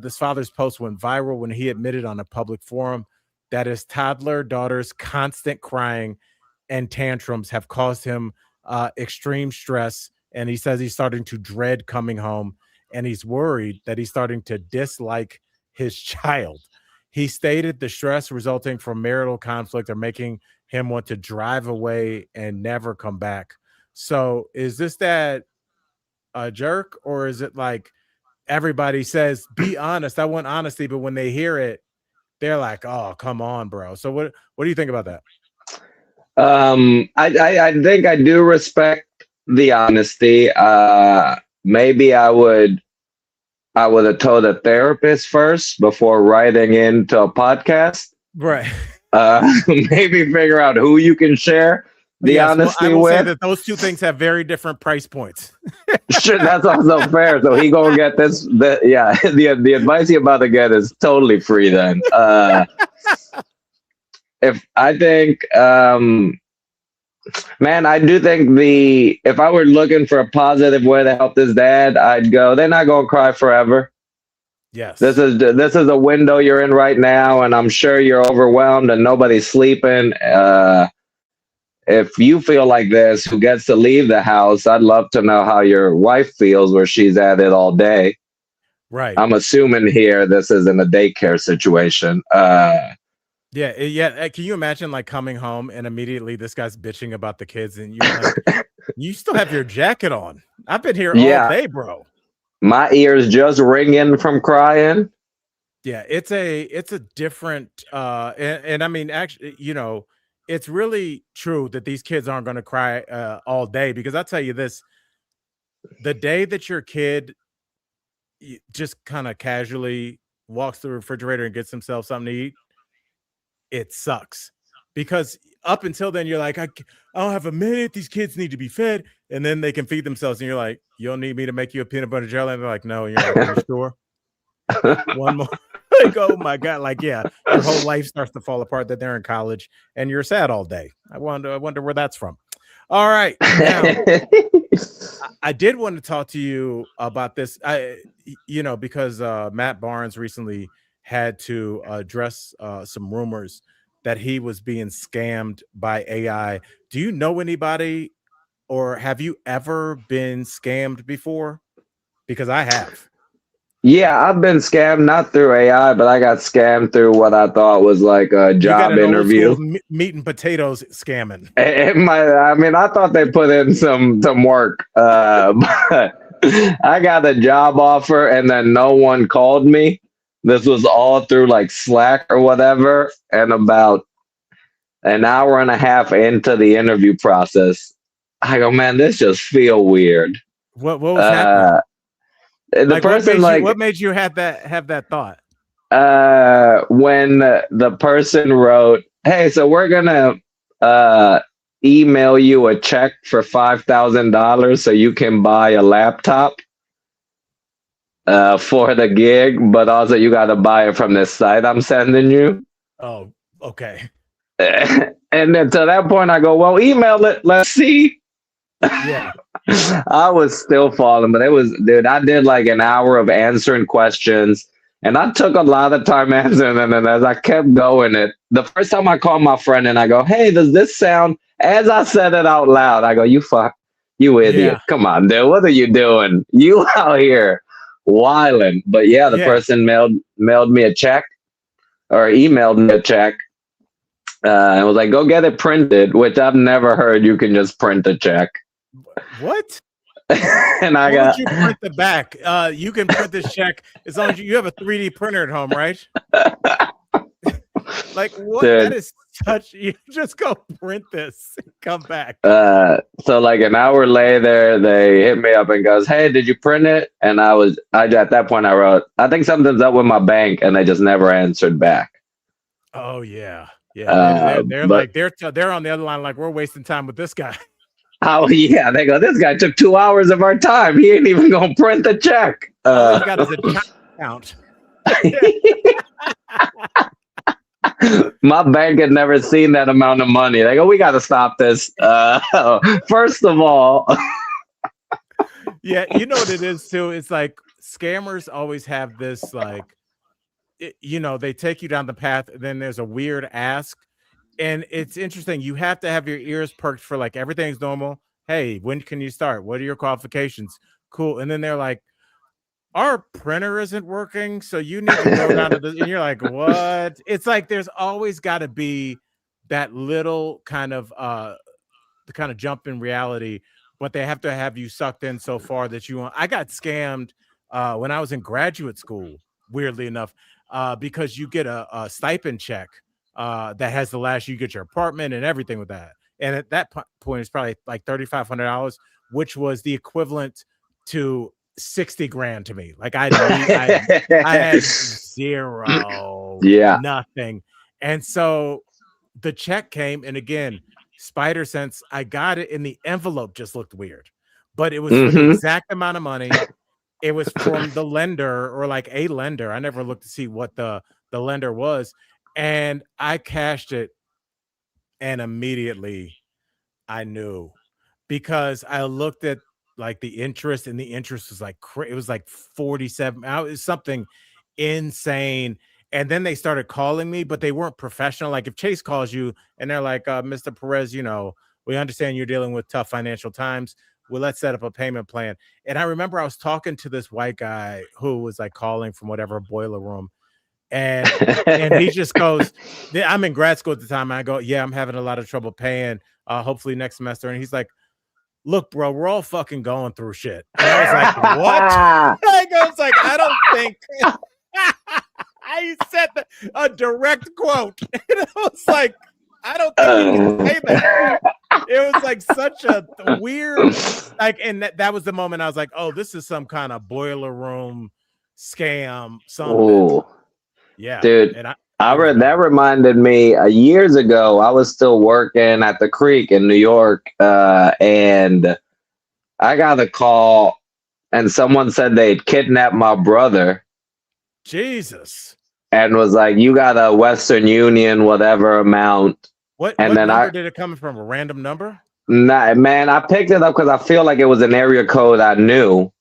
this father's post went viral when he admitted on a public forum that his toddler daughter's constant crying and tantrums have caused him extreme stress, and he says he's starting to dread coming home, and he's worried that he's starting to dislike his child. He stated the stress resulting from marital conflict are making him want to drive away and never come back. So is this that a jerk, or is it like everybody says be honest, I want honesty, but when they hear it they're like, oh, come on, bro? So what do you think about that? I think I do respect the honesty. Maybe I would have told a therapist first before writing into a podcast. Right. Maybe figure out who you can share the honesty I will with. say that those two things have very different price points. Sure, that's also fair. So he gonna get this. The advice he about to get is totally free. Then, if I think, man, I do think if I were looking for a positive way to help this dad, I'd go, they're not gonna cry forever. Yes, this is a window you're in right now, and I'm sure you're overwhelmed and nobody's sleeping. If you feel like this, who gets to leave the house, I'd love to know how your wife feels where she's at it all day. Right. I'm assuming here this isn't a daycare situation. Yeah. Can you imagine like coming home and immediately this guy's bitching about the kids and you're like, you still have your jacket on. I've been here all Yeah, day, bro. my ears just ringing from crying. Yeah, it's a different and I mean actually, it's really true that these kids aren't going to cry all day because I'll tell you this, the day that your kid just kind of casually walks to the refrigerator and gets himself something to eat, it sucks. Because up until then you're like I don't have a minute, these kids need to be fed and then they can feed themselves and you're like, you don't need me to make you a peanut butter jelly, and they're like, no, and you're like, are you sure? One more. Like, oh my God. Like, yeah, your whole life starts to fall apart that they're in college and you're sad all day. I wonder where that's from. All right. Now, I did want to talk to you about this. Because Matt Barnes recently had to address some rumors that he was being scammed by AI. Do you know anybody or have you ever been scammed before? Because I have. Yeah, I've been scammed not through AI, but I got scammed through what I thought was like a You got job an old interview. school meat and potatoes scamming. I mean, I thought they put in some work, but I got a job offer and then no one called me. This was all through like Slack or whatever, and about an hour and a half into the interview process, I go, man, this just feel weird. What was happening? Uh, the Like person like what made you have that thought? when the person wrote, "Hey, so we're gonna uh, email you a check for $5,000 so you can buy a laptop for the gig, but also you got to buy it from this site I'm sending you." Oh, okay. And then to that point, I go, "Well, email it. Let's see." Yeah. I was still falling, but it was, dude, I did like an hour of answering questions and I took a lot of time answering them. And as I kept going, the first time I called my friend and I go, "Hey, does this sound," as I said it out loud, I go, you idiot. Yeah. Come on, dude. What are you doing? You out here wilding." But yeah, the Yeah. person mailed me a check or emailed me a check. And was like, "Go get it printed," which I've never heard you can just print a check. What? And I Why got would you print the back? You can print this check as long as you have a 3D printer at home, right? Like what? dude, That is such. You just go print this, and come back. so like an hour later, they hit me up and goes, "Hey, did you print it?" And I at that point I wrote, "I think something's up with my bank," and they just never answered back. Oh yeah, yeah. They're But like they're on the other line. Like we're wasting time with this guy. oh yeah, they go, "This guy took 2 hours of our time. He ain't even gonna print the check." All he's got is a account. My bank had never seen that amount of money. They go, "We got to stop this." First of all, Yeah, you know what it is too. It's like scammers always have this like, they take you down the path, and then there's a weird ask, and it's interesting. You have to have your ears perked for like everything's normal. Hey, when can you start? What are your qualifications? Cool, and then they're like, our printer isn't working, so you need to go down to the, and you're like, what? It's like there's always got to be that little kind of the kind of jump in reality, but they have to have you sucked in so far that you want. I got scammed when I was in graduate school, weirdly enough, because you get a stipend check that has the last you get your apartment and everything with that. And at that point, it's probably like $3,500, which was the equivalent to 60 grand to me. Like I had zero, yeah. nothing. And so the check came, and again, spider sense, I got it, and the envelope just looked weird, but it was for the exact amount of money. It was from the lender, or like a lender. I never looked to see what the lender was, and I cashed it, and immediately I knew, because I looked at like the interest, and the interest was like it was like 47. It was something insane. And then they started calling me, but they weren't professional. Like if Chase calls you and they're like, "Mr. Perez, we understand you're dealing with tough financial times. Well, let's set up a payment plan." And I remember I was talking to this white guy who was like calling from whatever boiler room, And he just goes, I'm in grad school at the time. And I go, yeah, I'm having a lot of trouble paying. Hopefully next semester. And he's like, look, bro, we're all fucking going through shit. And I was like, what? I was like, I don't think. I said a direct quote. And I was like, I don't think you can say that. It was like such a weird, like, and that was the moment I was like, oh, this is some kind of boiler room scam, something. Ooh. Yeah, dude. And that reminded me years ago. I was still working at the Creek in New York, and I got a call, and someone said they'd kidnapped my brother. Jesus. And was like, you got a Western Union, whatever amount. What number did it come from? A random number? Nah, man, I picked it up because I feel like it was an area code I knew.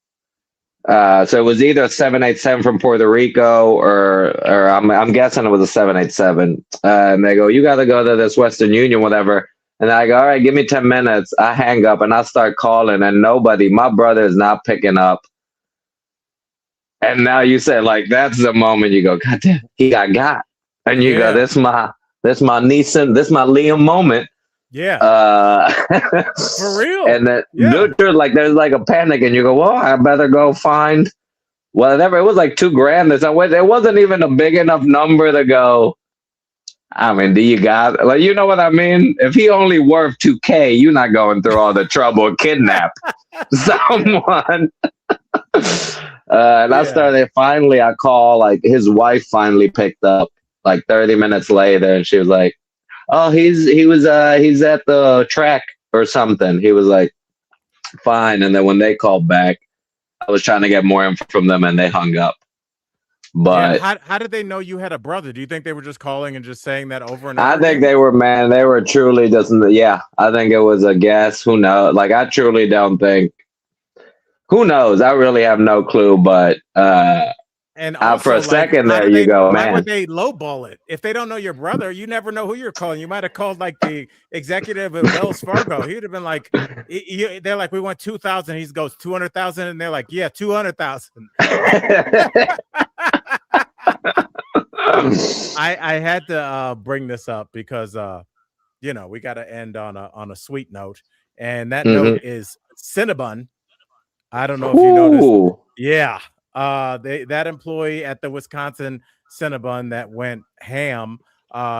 So it was either a 787 from Puerto Rico or I'm guessing it was a 787. And they go, you got to go to this Western Union, whatever. And I go, all right, give me 10 minutes. I hang up and I start calling, and my brother is not picking up. And now you say, like, that's the moment you go, God damn, he got. And you go, this my Neeson, this my Liam moment. Yeah. For real. And then like there's like a panic, and you go, well, I better go find whatever. It was like $2,000. It wasn't even a big enough number to go, I mean, do you got, like, you know what I mean? If he only worth $2,000, you're not going through all the trouble of kidnap someone. And I call, like, his wife finally picked up like 30 minutes later, and she was like, oh, he's at the track or something. He was like, fine. And then when they called back, I was trying to get more info from them, and they hung up. But how did they know you had a brother? Do you think they were just calling and just saying that over and over? I think they were truly just, I think it was a guess. Who knows? Like, I truly don't think. Who knows? I really have no clue, but and also, for a second there, you go, man. Why would they lowball it? If they don't know your brother, you never know who you're calling. You might have called like the executive at Wells Fargo. He'd have been like, they're like, we want 2,000. He goes 200,000, and they're like, yeah, 200,000. I had to bring this up because we got to end on a sweet note, and that note is Cinnabon. I don't know if you noticed. Yeah. That employee at the Wisconsin Cinnabon that went ham,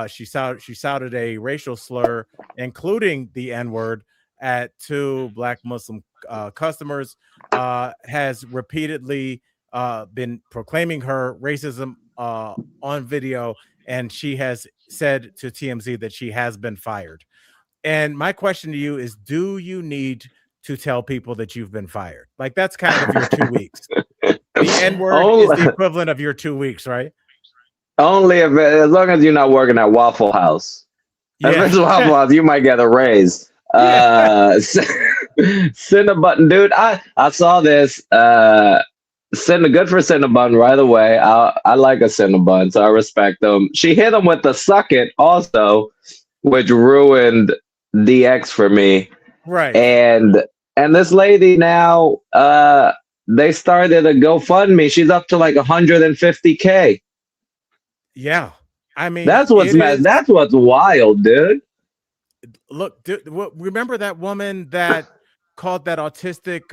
she shouted a racial slur, including the N-word, at two Black Muslim customers, has repeatedly been proclaiming her racism on video, and she has said to TMZ that she has been fired. And my question to you is, do you need to tell people that you've been fired? Like, that's kind of your 2 weeks. The N-word is the equivalent of your 2 weeks, right? Only as long as you're not working at Waffle House. If it's Waffle House, you might get a raise. Cinnabon, dude, I saw this. Good for Cinnabon right away. I like a Cinnabon, so I respect them. She hit him with the suck it also, which ruined DX for me. Right. And this lady now, they started a GoFundMe. She's up to like 150K. Yeah. I mean, that's what's wild, dude. Look, remember that woman that called that autistic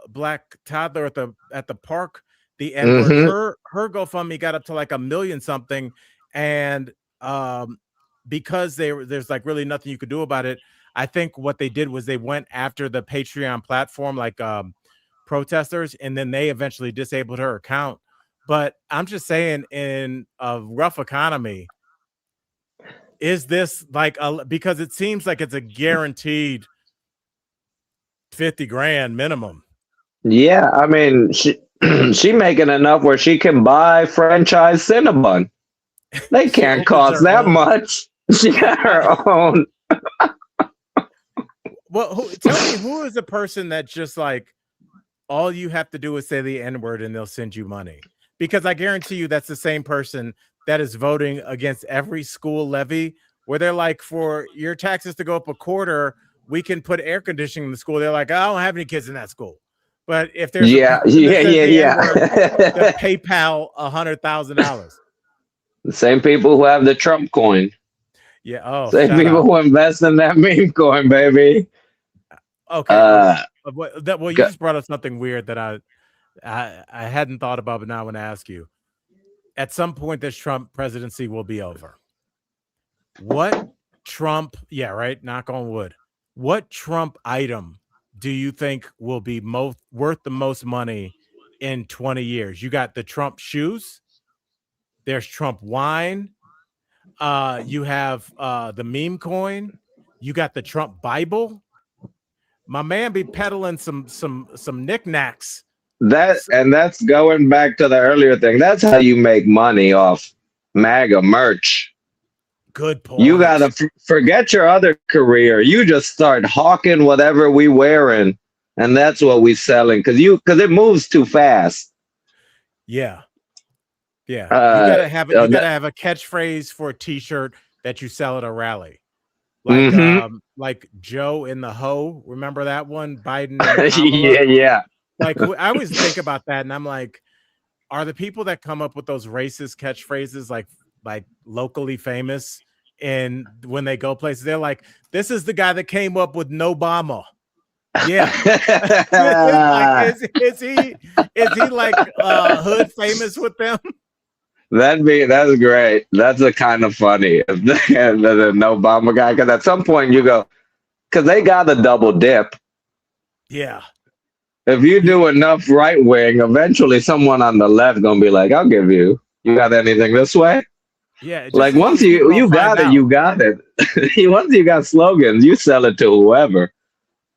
Black toddler at the park the N-word? Her GoFundMe got up to like 1 million something, and because there's like really nothing you could do about it. I think what they did was they went after the Patreon platform, like protesters, and then they eventually disabled her account. But I'm just saying, in a rough economy, is this like because it seems like it's a guaranteed 50 grand minimum. Yeah, I mean, she making enough where she can buy franchise Cinnabon. They can't cost that much. She got her own. Well, tell me, who is the person that just like all you have to do is say the N-word and they'll send you money? Because I guarantee you that's the same person that is voting against every school levy where they're like, for your taxes to go up a quarter, we can put air conditioning in the school. They're like, I don't have any kids in that school. But if there's a person that says the N-word, they'll PayPal $100,000. The same people who have the Trump coin. Yeah. Oh, Same people who invest in that meme coin, baby. Okay. Well, you just brought up something weird that I hadn't thought about, but now I want to ask you. At some point, this Trump presidency will be over. What Trump? Yeah, right. Knock on wood. What Trump item do you think will be worth the most money in 20 years? You got the Trump shoes. There's Trump wine. You have the meme coin. You got the Trump Bible. My man be peddling some knickknacks. That's going back to the earlier thing. That's how you make money off MAGA merch. Good point. You gotta forget your other career. You just start hawking whatever we wearing, and that's what we selling because it moves too fast. Yeah. You gotta have a catchphrase for a T-shirt that you sell at a rally, like Joe in the Ho. Remember that one, Biden? Yeah. Like I always think about that, and I'm like, are the people that come up with those racist catchphrases like locally famous? And when they go places, they're like, "This is the guy that came up with no Obama." Yeah. Like, is he like hood famous with them? That's great. That's a kind of funny. The no Obama guy, because at some point you go, because they got a double dip. Yeah. If you do enough right wing, eventually someone on the left gonna be like, "I'll give you. You got anything this way?" Yeah. Like once you got it, you got it. Once you got slogans, you sell it to whoever.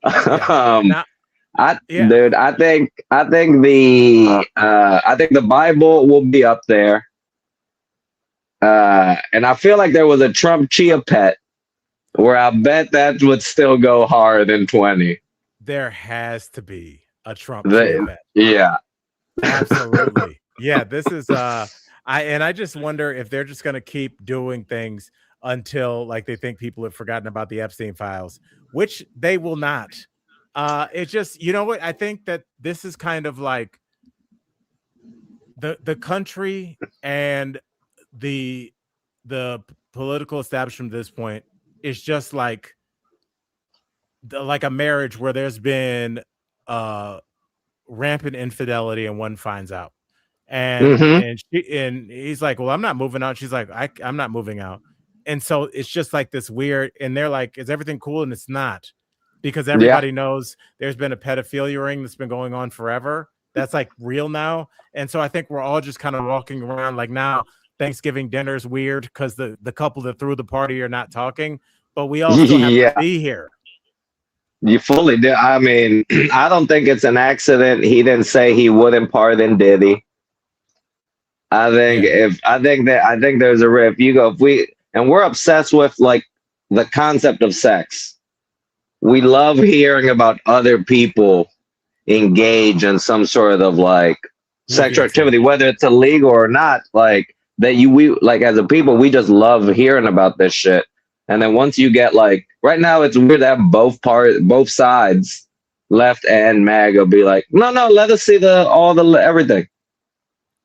Yeah. I think the Bible will be up there. And I feel like there was a Trump Chia Pet where I bet that would still go hard in 20. There has to be a Trump Chia Pet. Yeah. Absolutely. Yeah, this is I just wonder if they're just going to keep doing things until like they think people have forgotten about the Epstein files, which they will not. It's just, you know what? I think that this is kind of like the country and the political establishment at this point is just like a marriage where there's been rampant infidelity and one finds out. And he's like, well, I'm not moving out. She's like, I'm not moving out. And so it's just like this weird, and they're like, is everything cool? And it's not, because everybody knows there's been a pedophilia ring that's been going on forever. That's like real now. And so I think we're all just kind of walking around like, now Thanksgiving dinner is weird because the couple that threw the party are not talking, but we all still have to be here. You fully did. I mean, I don't think it's an accident. He didn't say he wouldn't pardon Diddy. I think there's a riff. We're obsessed with like the concept of sex. We love hearing about other people engage in some sort of like sexual activity, whether it's illegal or not. Like we as a people, we just love hearing about this shit. And then once you get like right now, it's weird that both sides, left and MAGA, be like, no, let us see everything.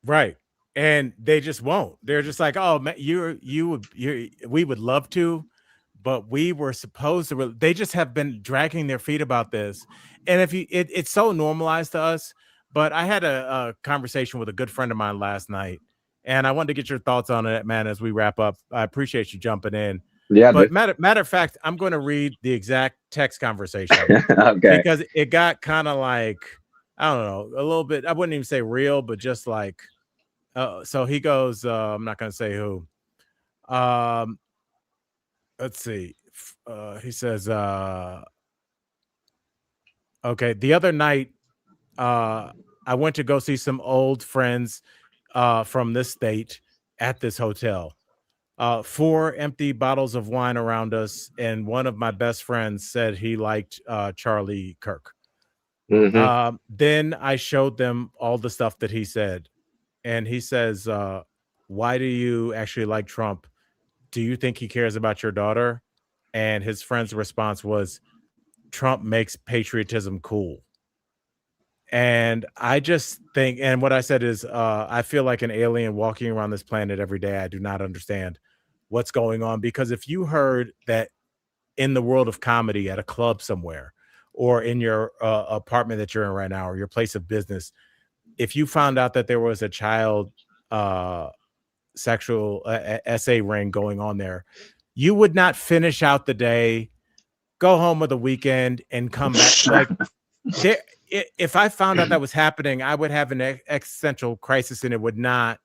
Right. And they just won't. They're just like, oh, we would love to, but we were supposed to. They just have been dragging their feet about this. And it's so normalized to us. But I had a conversation with a good friend of mine last night, and I wanted to get your thoughts on it, man, as we wrap up. I appreciate you jumping in. Yeah. But matter of fact, I'm going to read the exact text conversation. Okay. Because it got kind of like, I don't know, a little bit, I wouldn't even say real, but just like, so he goes, I'm not going to say who. Let's see. He says, okay, the other night, I went to go see some old friends from this state at this hotel. 4 empty bottles of wine around us, and one of my best friends said he liked Charlie Kirk. Then I showed them all the stuff that he said, and he says, why do you actually like Trump? Do you think he cares about your daughter? And his friend's response was, Trump makes patriotism cool. And I just think, and what I said is, I feel like an alien walking around this planet every day. I do not understand what's going on, because if you heard that in the world of comedy at a club somewhere, or in your apartment that you're in right now, or your place of business, if you found out that there was a child uh, sexual SA ring going on there, you would not finish out the day, go home with a weekend, and come back. Like, there, if I found out that was happening, I would have an existential crisis, and it would not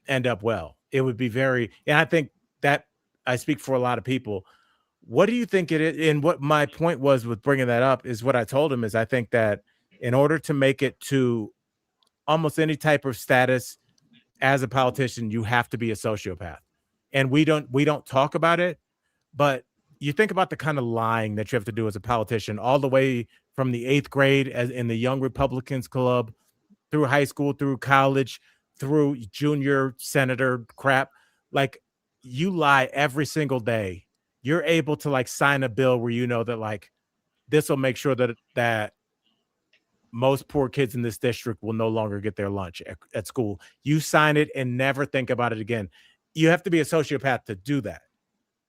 end up well. It would be very, and I think that I speak for a lot of people. What do you think it is? And what my point was with bringing that up is what I told him is, I think that in order to make it to almost any type of status as a politician, you have to be a sociopath. And we don't talk about it, but you think about the kind of lying that you have to do as a politician, all the way from the 8th grade as in the Young Republicans Club, through high school, through college, through junior senator crap. Like, you lie every single day. You're able to like sign a bill where you know that like this will make sure that most poor kids in this district will no longer get their lunch at school. You sign it and never think about it again. You have to be a sociopath to do that.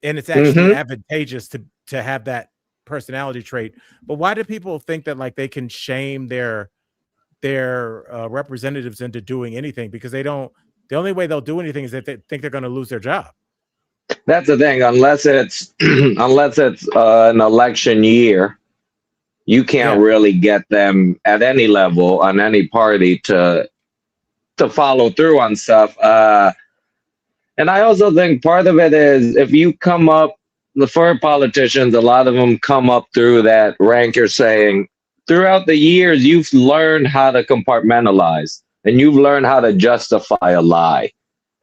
And it's actually advantageous to have that personality trait. But why do people think that like they can shame their representatives into doing anything? Because they don't. The only way they'll do anything is if they think they're going to lose their job. That's the thing. Unless it's an election year, you can't really get them at any level on any party to follow through on stuff. And I also think part of it is, if you come up, for politicians, a lot of them come up through that rank you're saying. Throughout the years, you've learned how to compartmentalize, and you've learned how to justify a lie,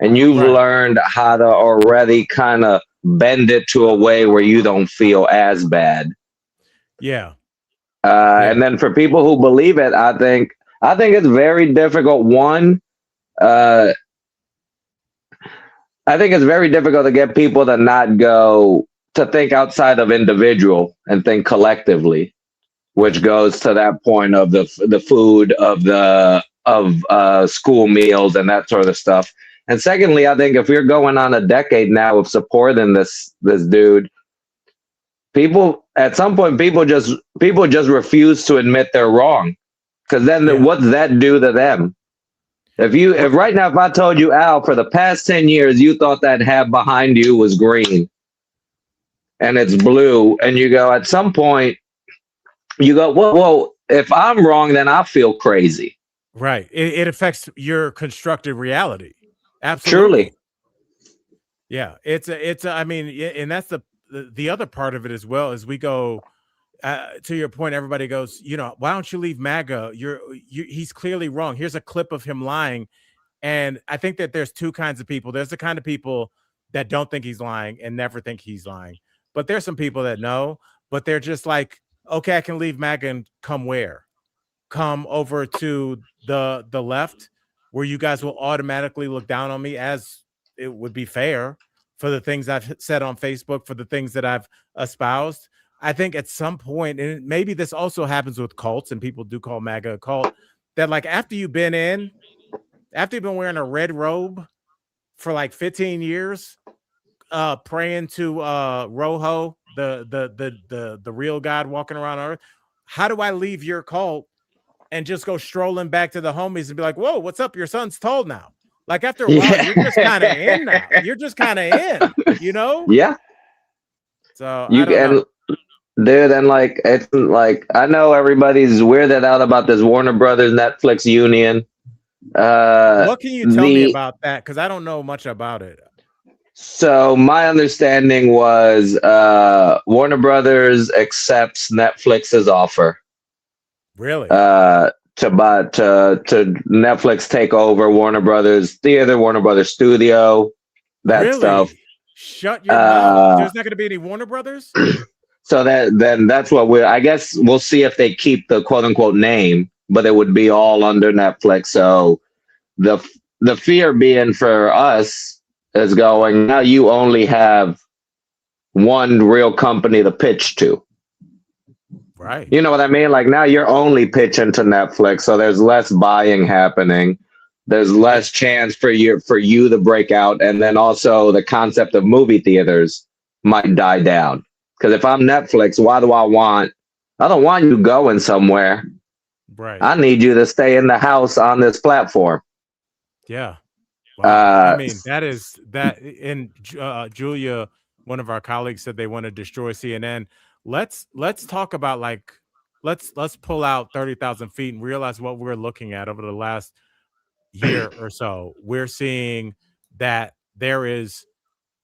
and you've learned how to already kind of bend it to a way where you don't feel as bad. Yeah. And then for people who believe it, I think it's very difficult. I think it's very difficult to get people to not go to think outside of individual and think collectively, which goes to that point of the food of school meals and that sort of stuff. And secondly, I think if you're going on a decade now of supporting this dude, at some point people just refuse to admit they're wrong, because then what does that do to them? If right now, if I told you, Al, for the past 10 years you thought that hat behind you was green and it's blue, and you go, at some point you go, whoa, if I'm wrong, then I feel crazy. Right. It affects your constructed reality. Absolutely. Truly. Yeah. I mean, and that's the other part of it as well, as we go to your point. Everybody goes, why don't you leave MAGA? He's clearly wrong. Here's a clip of him lying. And I think that there's two kinds of people. There's the kind of people that don't think he's lying and never think he's lying. But there's some people that know, but they're just like, okay, I can leave MAGA and come where? Come over to the left, where you guys will automatically look down on me, as it would be fair, for the things I've said on Facebook, for the things that I've espoused. I think at some point, and maybe this also happens with cults, and people do call MAGA a cult, that like after you've been wearing a red robe for like 15 years, praying to Rojo, the real God walking around Earth, how do I leave your cult and just go strolling back to the homies and be like, whoa, what's up? Your son's tall now. Like, after a while, you're just kind of in now. You're just kind of in, Yeah. So I don't know. Dude, and like, it's like, I know everybody's weirded out about this Warner Brothers Netflix union. What can you tell me about that? Because I don't know much about it. So my understanding was Warner Brothers accepts Netflix's offer. Really? To Netflix take over Warner Brothers Theater, Warner Brothers Studio, that stuff. Shut your mouth. There's not going to be any Warner Brothers? So that's what I guess we'll see if they keep the quote unquote name, but it would be all under Netflix. So the fear being for us is going, now you only have one real company to pitch to. Right. You know what I mean? Like now you're only pitching to Netflix, so there's less buying happening. There's less chance for you to break out, and then also the concept of movie theaters might die down. Because if I'm Netflix, why do I want? I don't want you going somewhere. Right. I need you to stay in the house on this platform. Yeah. Wow. I Uh, mean, that is that. And Julia, one of our colleagues, said they want to destroy CNN. Let's talk about like let's pull out 30,000 feet and realize what we're looking at over the last year or so. We're seeing that there is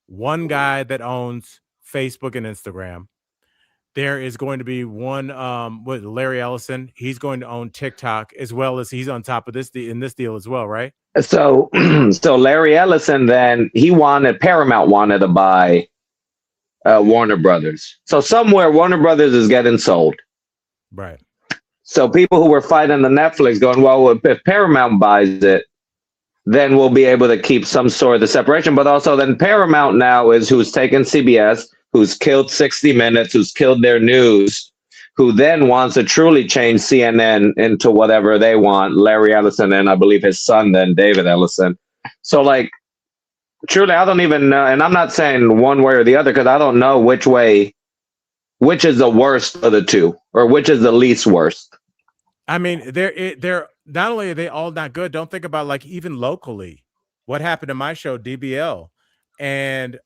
one guy that owns Facebook and Instagram. There is going to be one with Larry Ellison. He's going to own TikTok as well as he's on top of this in this deal as well, right? so so Larry Ellison then Paramount wanted to buy Warner Brothers. So somewhere Warner Brothers is getting sold. Right. So people who were fighting the Netflix going, well, if Paramount buys it, then we'll be able to keep some sort of the separation. But also then Paramount now is who's taken CBS, who's killed 60 Minutes, who's killed their news, who then wants to truly change CNN into whatever they want. Larry Ellison and I believe his son then, David Ellison. So like, truly, I don't even know. And I'm not saying one way or the other because I don't know which is the worst of the two or which is the least worst. I mean, they're not only are they all not good. Don't think about like even locally, what happened to my show DBL, and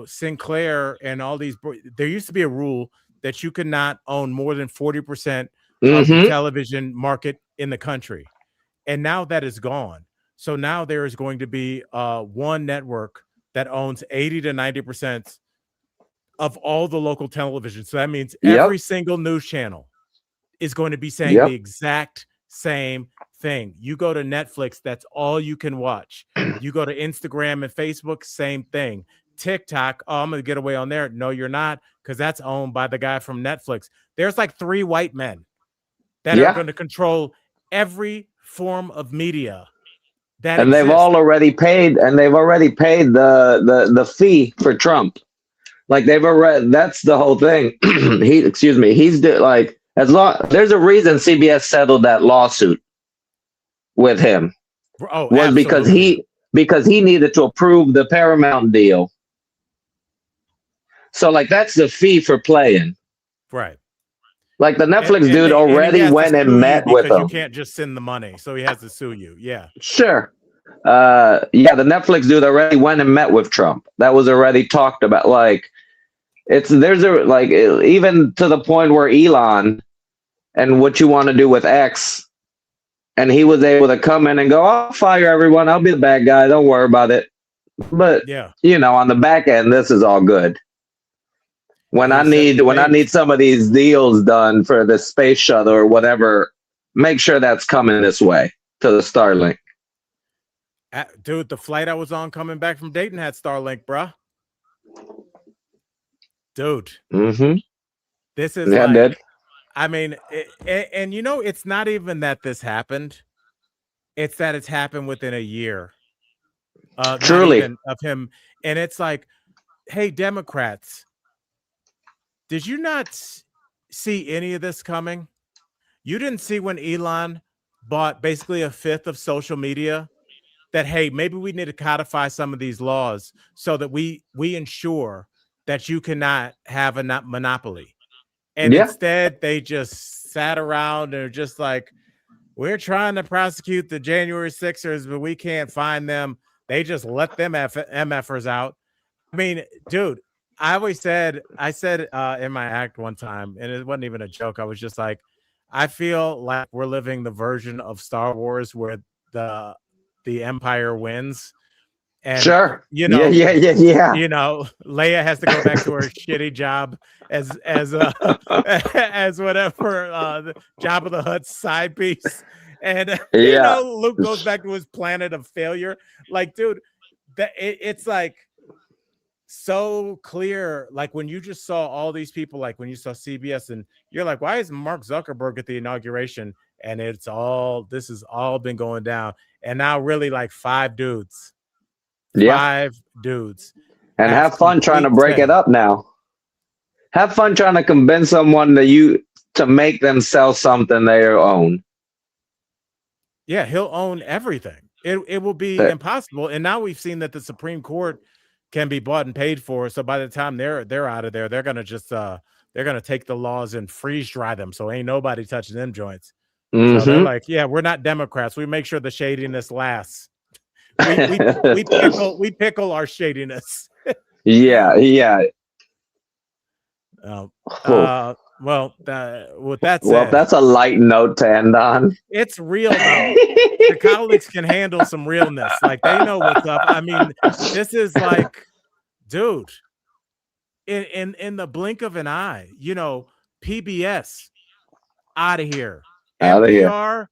Sinclair and all these. There used to be a rule that you could not own more than 40% of the television market in the country, and now that is gone. So now there is going to be one network that owns 80 to 90% of all the local television. So that means every single news channel is going to be saying the exact same thing. You go to Netflix, that's all you can watch. You go to Instagram and Facebook, same thing. TikTok, oh, I'm going to get away on there. No, you're not, because that's owned by the guy from Netflix. There's like 3 white men that are going to control every form of media that and exists. they've already paid the fee for Trump. Like they've already, that's the whole thing. There's a reason CBS settled that lawsuit with him. Was because he needed to approve the Paramount deal. So like that's the fee for playing. Right. Like the Netflix dude already went and met with him. You can't just send the money, so he has to sue you. Yeah. Sure. The Netflix dude already went and met with Trump. That was already talked about. Like even to the point where Elon and what you want to do with X, and he was able to come in and go, I'll fire everyone. I'll be the bad guy. Don't worry about it. But on the back end, this is all good. When I need some of these deals done for the space shuttle or whatever, make sure that's coming this way to the Starlink. Dude, the flight I was on coming back from Dayton had Starlink, bruh. Dude. This is I mean, and it's not even that this happened. It's that it's happened within a year. Truly. Of him. And it's like, hey, Democrats, did you not see any of this coming? You didn't see when Elon bought basically a fifth of social media that, hey, maybe we need to codify some of these laws so that we ensure that you cannot have a monopoly. And instead, they just sat around and are just like, we're trying to prosecute the January 6ers, but we can't find them. They just let them MFers out. I mean, dude, I said in my act one time, and it wasn't even a joke. I was just like, I feel like we're living the version of Star Wars where the Empire wins. And sure. Leia has to go back to her shitty job as whatever the Jabba the Hutt's side piece. And Luke goes back to his planet of failure. Like, dude, it's like so clear. Like when you just saw all these people, like when you saw CBS, and you're like, why is Mark Zuckerberg at the inauguration? And this has all been going down. And now really like 5 dudes. 5 dudes. And have fun trying to break it up now. Have fun trying to convince someone to to make them sell something they own. Yeah, he'll own everything. It will be impossible. And now we've seen that the Supreme Court can be bought and paid for. So by the time they're out of there, they're gonna just they're gonna take the laws and freeze dry them. So ain't nobody touching them joints. So they're like, yeah, we're not Democrats. We make sure the shadiness lasts. We pickle our shadiness. Yeah. Well, with that said, well, that's a light note to end on. It's real though. The colleagues can handle some realness. Like they know what's up. I mean, this is like, dude, in the blink of an eye, you know, PBS out of here. NPR,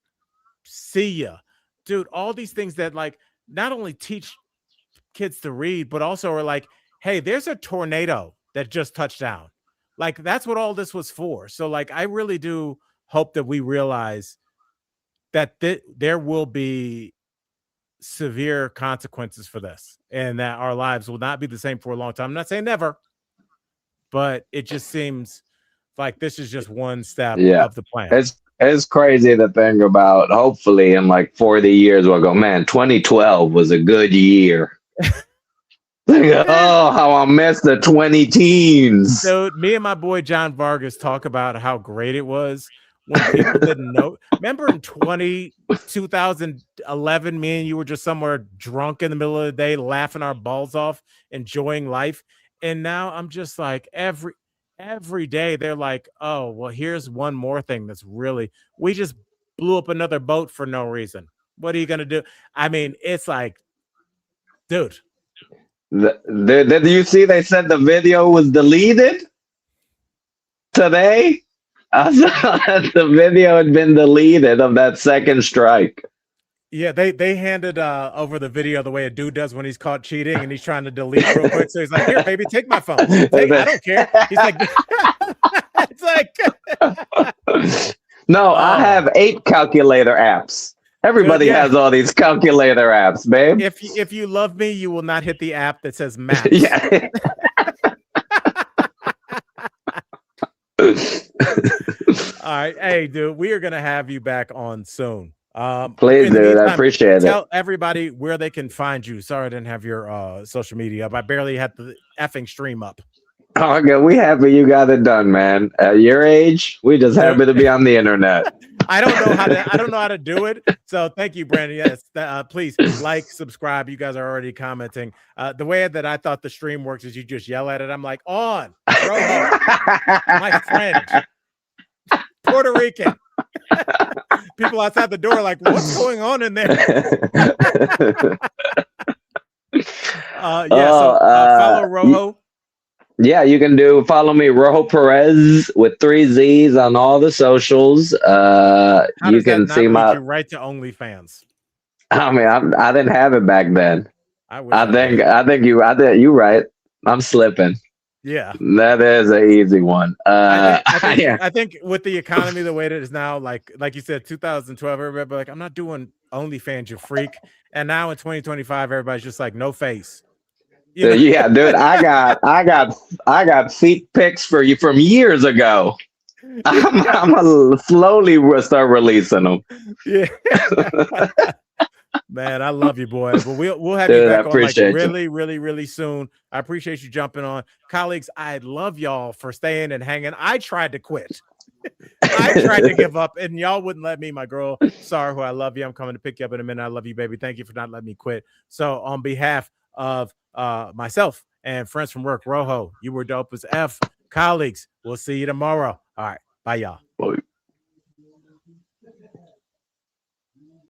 see ya. Dude, all these things that like not only teach kids to read, but also are like, hey, there's a tornado that just touched down. Like that's what all this was for. So like I really do hope that we realize that there will be severe consequences for this and that our lives will not be the same for a long time. I'm not saying never, but it just seems like this is just one step of the plan. It's crazy to think about. Hopefully in like 40 years we'll go, man, 2012 was a good year. Oh, how I miss the 20 teens. So me and my boy John Vargas talk about how great it was when people didn't know. Remember in 2011, me and you were just somewhere drunk in the middle of the day, laughing our balls off, enjoying life. And now I'm just like every day they're like, oh, well, here's one more thing that's really, we just blew up another boat for no reason. What are you going to do? I mean, it's like, dude. Did you see they said the video was deleted today? I saw that the video had been deleted of that second strike. Yeah, they handed over the video the way a dude does when he's caught cheating and he's trying to delete real quick. So he's like, here, baby, take my phone. I don't care. He's like, it's like, no, I have 8 calculator apps. Everybody has all these calculator apps, babe. If you love me, you will not hit the app that says maps. Yeah. All right. Hey, dude, we are going to have you back on soon. Please, dude. Meantime, I appreciate it. Tell everybody where they can find you. Sorry I didn't have your social media up. I barely had the effing stream up. Oh, okay. We happy you got it done, man. At your age, we just happy to be on the internet. I don't know how to do it. So thank you, Brandon. Yes, please like, subscribe. You guys are already commenting. The way that I thought the stream works is you just yell at it. I'm like, on, Rojo, my friend, Puerto Rican. People outside the door are like, what's going on in there? Follow Rojo. Yeah, you can follow me, Rojo Perez with 3 Z's on all the socials. You can see my right to OnlyFans. I mean, I didn't have it back then. I think you right. I'm slipping. Yeah, that is an easy one. I think with the economy the way it is now, like you said, 2012, everybody like, I'm not doing OnlyFans, you freak. And now in 2025, everybody's just like, no face. You know? Yeah, dude, I got feet pics for you from years ago. I'm gonna slowly start releasing them. Yeah. Man, I love you, boy. But we'll have you back on like really soon. I appreciate you jumping on. Colleagues, I love y'all for staying and hanging. I tried to quit. I tried to give up, and y'all wouldn't let me. My girl, Sarah, who I love you. I'm coming to pick you up in a minute. I love you, baby. Thank you for not letting me quit. So on behalf of myself and friends from work, Rojo, you were dope as F. Colleagues, we'll see you tomorrow. All right. Bye, y'all. Bye.